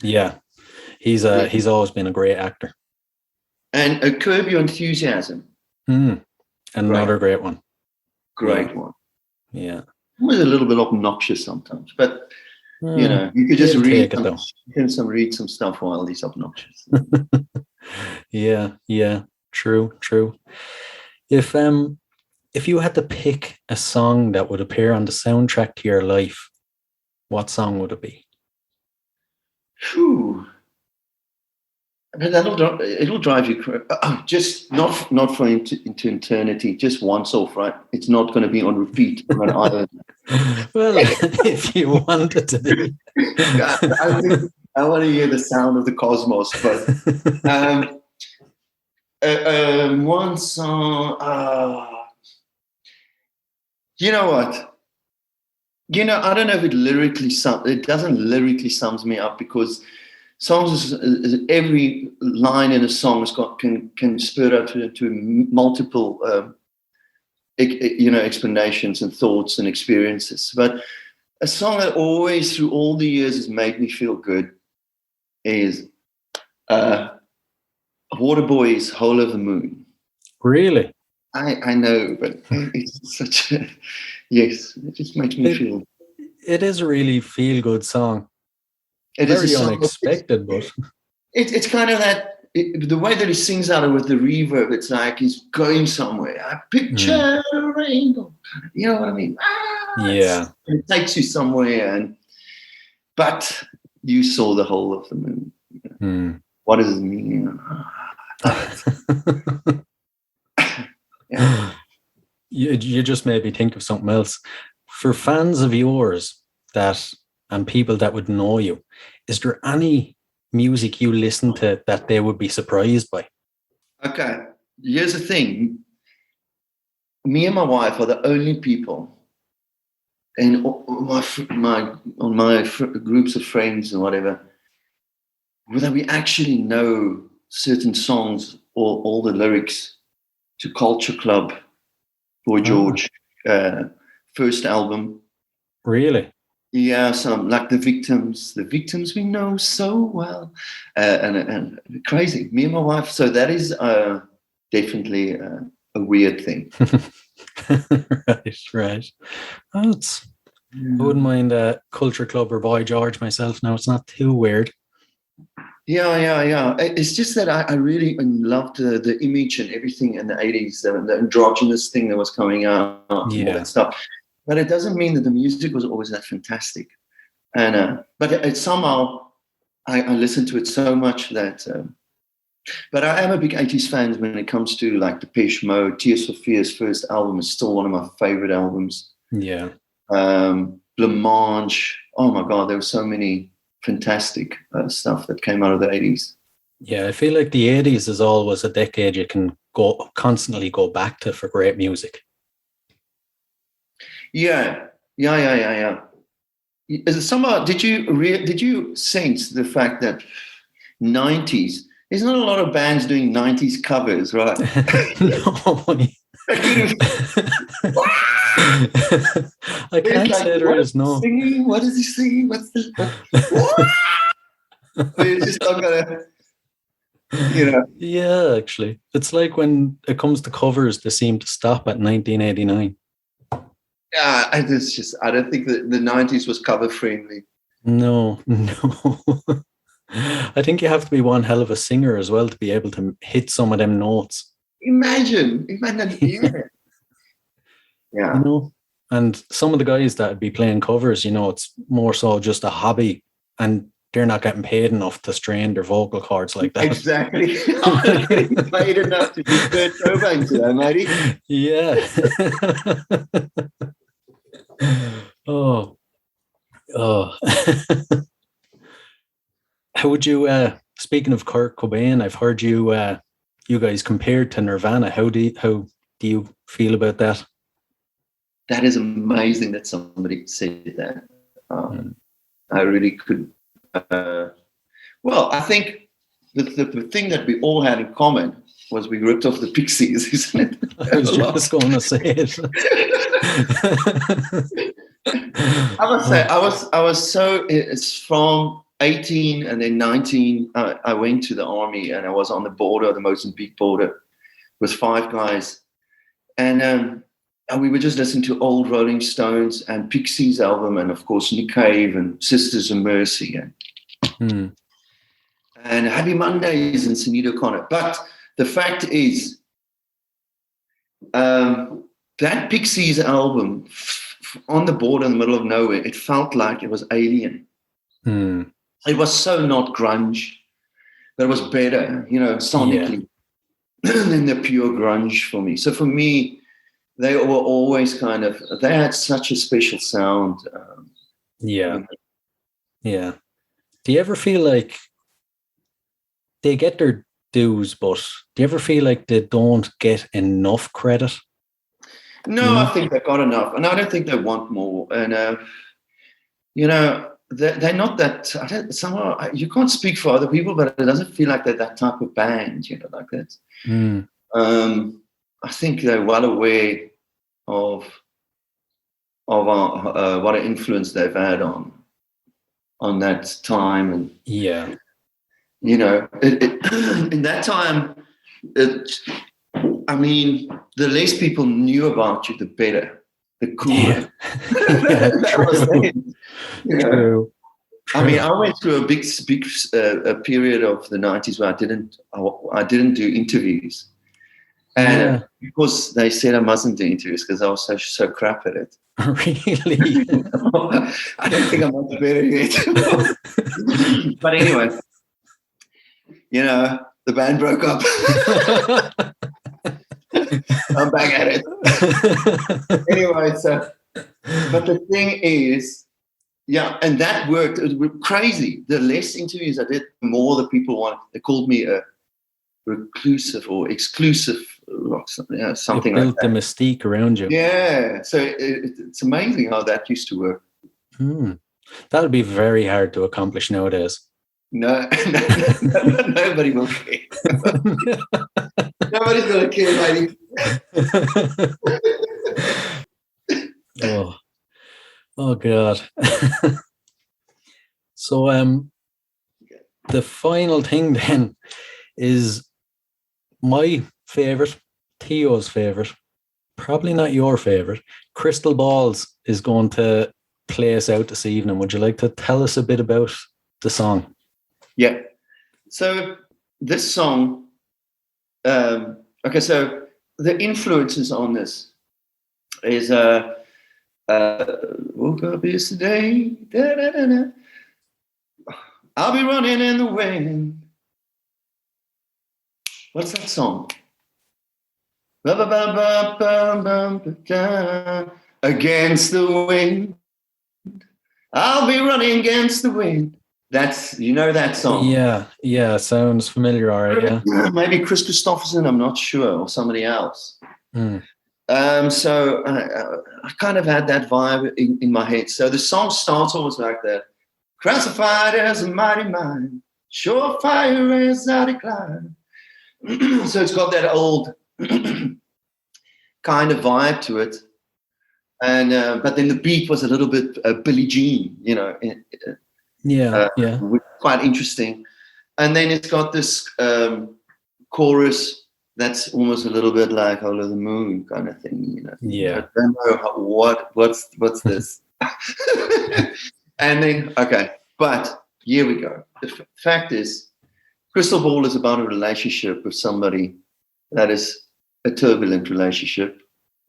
Yeah, he's always been a great actor. And Curb Your Enthusiasm. Another great one. Great one. Yeah. It was a little bit obnoxious sometimes, but you could just read some stuff while he's obnoxious. Yeah. True. If you had to pick a song that would appear on the soundtrack to your life, what song would it be? Whew. But it'll drive you crazy. Just not for into eternity. Just once off, right? It's not going to be on repeat on an island. Well, if you wanted to be. I want to hear the sound of the cosmos, but one song. You know what? I don't know if it doesn't lyrically sums me up, because songs is every line in a song can spur out to multiple explanations and thoughts and experiences. But a song that always through all the years has made me feel good is Waterboy's "Whole of the Moon." Really? I know, but it's such a yes. It just makes me feel. It is a really feel-good song. It Very is a song, unexpected, but it's kind of that the way that he sings out of with the reverb. It's like he's going somewhere. I picture a rainbow. You know what I mean? Yeah. It takes you somewhere, but you saw the whole of the moon. What does it mean? Yeah. You just made me think of something else. For fans of yours and people that would know you, is there any music you listen to that they would be surprised by? Okay, here's the thing. Me and my wife are the only people in my groups of friends and whatever, whether we actually know certain songs or all the lyrics to Culture Club, Boy George, first album. Really? Yeah, some like the victims we know so well, and crazy. Me and my wife. So that is definitely a weird thing. Right. I wouldn't mind Culture Club or Boy George myself. Now it's not too weird. Yeah. It's just that I really loved the image and everything in the 80s, the androgynous thing that was coming out, all that stuff. But it doesn't mean that the music was always that fantastic. And but it somehow I listened to it so much that. But I am a big 80s fan when it comes to like Depeche Mode. Tears for Fears' first album is still one of my favorite albums. Yeah. Blancmange. Oh my God, there were so many fantastic stuff that came out of the 80s. Yeah, I feel like the 80s is always a decade you can constantly go back to for great music. Yeah. Somehow, did you sense the fact that 90s? There's not a lot of bands doing 90s covers, right? No. I can't say there is no. What is he singing? What's the? It's just not gonna. Yeah, actually, it's like when it comes to covers, they seem to stop at 1989. Yeah, I don't think that the 90s was cover friendly. No. I think you have to be one hell of a singer as well to be able to hit some of them notes. Imagine, yeah. And some of the guys that would be playing covers, it's more so just a hobby, and they're not getting paid enough to strain their vocal cords like that. Exactly. I'm not getting paid enough to do Kurt Cobain today, matey. Yeah. Oh. How would you, speaking of Kurt Cobain, I've heard you you guys compared to Nirvana. How do you feel about that? That is amazing that somebody said that. I really could. Well, I think the thing that we all had in common was we ripped off the Pixies, isn't it? I was just going to say it. I must say, I was so. It's from 18 and then 19. I went to the army and I was on the border, the Mozambique border, with 5 guys, and we were just listening to old Rolling Stones and Pixies album, and of course Nick Cave and Sisters of Mercy and Happy Mondays and Sinead O'Connor. But the fact is, that Pixies album, on the border in the middle of nowhere, it felt like it was alien. It was so not grunge, but it was better, sonically than the pure grunge for me. So for me, they were always they had such a special sound. Yeah. Do you ever feel like they get their dues, but do you ever feel like they don't get enough credit? No, I think they got enough, and I don't think they want more. And they're not that. Somehow you can't speak for other people, but it doesn't feel like they're that type of band, like that. I think they're well aware of what an influence they've had on that time, and in that time, the less people knew about you, the better, the cooler. True. I mean, I went through a big period of the 90s where I didn't do interviews. And because they said I mustn't do interviews because I was so crap at it. Really? I don't think I'm much better yet. But anyway, the band broke up. I'm back at it. Anyway, but the thing is, and that worked. It was crazy. The less interviews I did, the more the people wanted. They called me a reclusive or exclusive, or something like that. Built the mystique around you. Yeah, so it's amazing how that used to work. That would be very hard to accomplish nowadays. No, nobody will care. Nobody's going to care, lady. Oh God. So the final thing then is my favorite, Theo's favorite, probably not your favorite. Crystal Balls is going to play us out this evening. Would you like to tell us a bit about the song? Yeah. So this song, so the influences on this is woke up yesterday, I'll be running in the wind. What's that song? Against the wind. I'll be running against the wind. That's, that song. Yeah, sounds familiar, all right, yeah. Maybe Chris Christopherson, I'm not sure, or somebody else. So I kind of had that vibe in my head. So the song starts almost like that. Classified as a mighty mind, sure fire as I decline. So it's got that old kind of vibe to it. And but then the beat was a little bit Billie Jean, quite interesting. And then it's got this chorus that's almost a little bit like Over the Moon kind of thing, Yeah. I don't know what's this. And then but here we go. The fact is, Crystal Ball is about a relationship with somebody that is a turbulent relationship,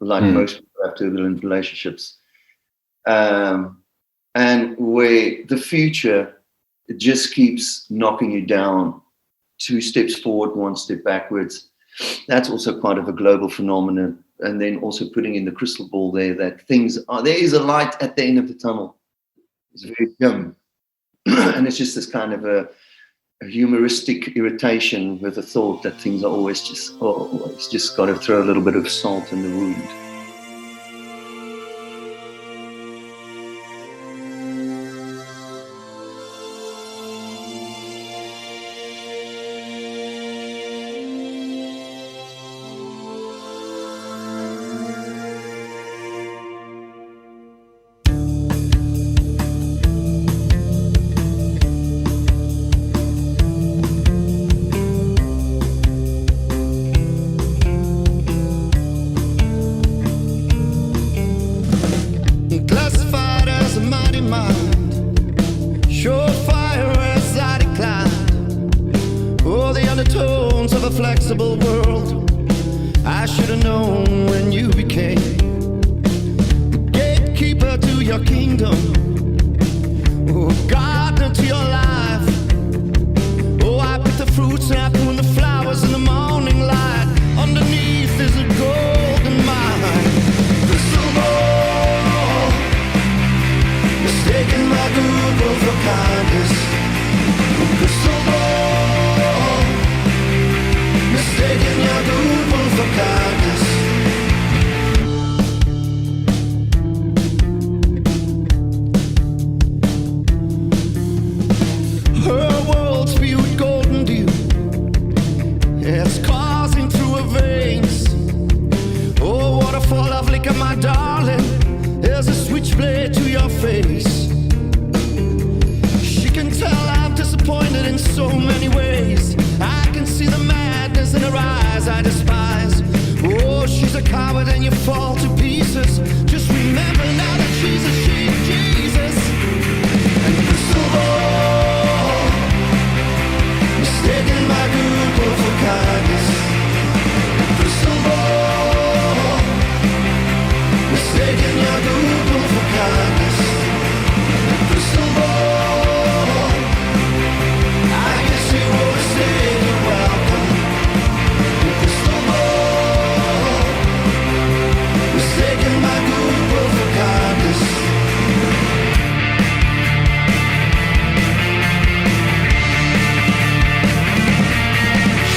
like most people have turbulent relationships, and where the future it just keeps knocking you down, 2 steps forward, 1 step backwards. That's also part of a global phenomenon. And then also putting in the crystal ball there that there is a light at the end of the tunnel. It's very dim. And it's just this kind of a humoristic irritation with the thought that things are always just got to throw a little bit of salt in the wound. Classified as a mighty mind, surefire as I declined. Oh, the undertones of a flexible world. I should have known when you became the gatekeeper to your kingdom, oh, gardener to your life. Oh, I pick the fruits and I prune the flowers in the morning light. Underneath is a golden mine. Crystal ball, mistaking my goodwill for kindness. Crystal ball, mistaking your goodwill for kindness. Her world spewed golden dew, it's coursing through her veins. Oh, waterfall of liquor, my darling, there's a switchblade to your face. She can tell I'm disappointed in so many ways. I can see the madness in her eyes I despise. Oh, she's a coward and you fall to pieces. Just remember now that she's a Jesus. And crystal ball, mistaking my goodwill for kindness. Crystal ball, mistaking your goodwill for kindness. Crystal ball, I guess you always say you're welcome. Crystal ball, mistaking my goodwill for kindness.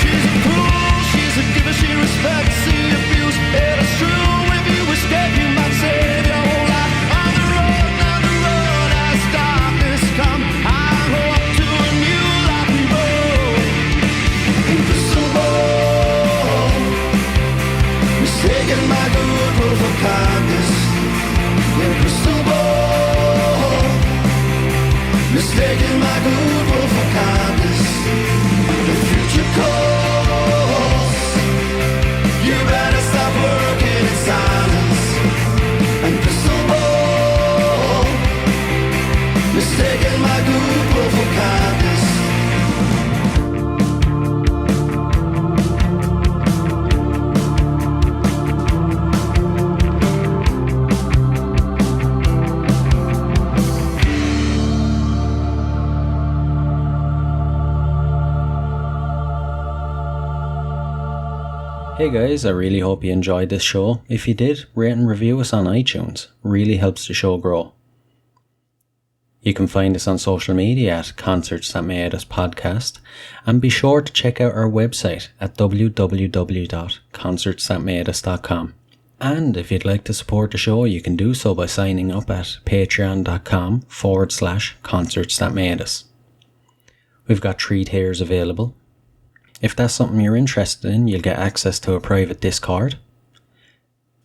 She's a fool, she's a giver, she respects the abuse. It is true, if you escape, you might save your whole life. On the road, as darkness come, I hope to a new life we both. Crystal ball, mistaking my goodwill for kindness. Yeah, crystal ball, mistaking my goodwill for kindness. The future calls, you better stop working in silence. And crystal ball, mistaking my goodwill for kindness. Hey guys, I really hope you enjoyed this show. If you did, rate and review us on iTunes. Really helps the show grow. You can find us on social media at Concerts That Made Us Podcast, and be sure to check out our website at www.concertsthatmadeus.com. And if you'd like to support the show, you can do so by signing up at patreon.com/Concerts That Made Us. We've got 3 tiers available. If that's something you're interested in, you'll get access to a private Discord,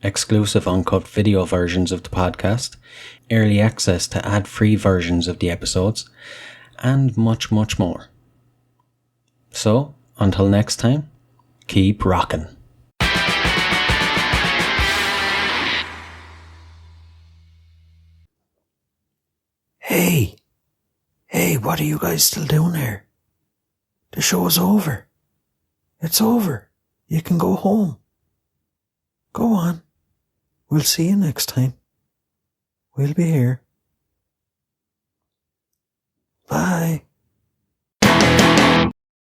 exclusive uncut video versions of the podcast, early access to ad-free versions of the episodes, and much, much more. So, until next time, keep rocking. Hey, what are you guys still doing here? The show's over. It's over. You can go home. Go on. We'll see you next time. We'll be here. Bye.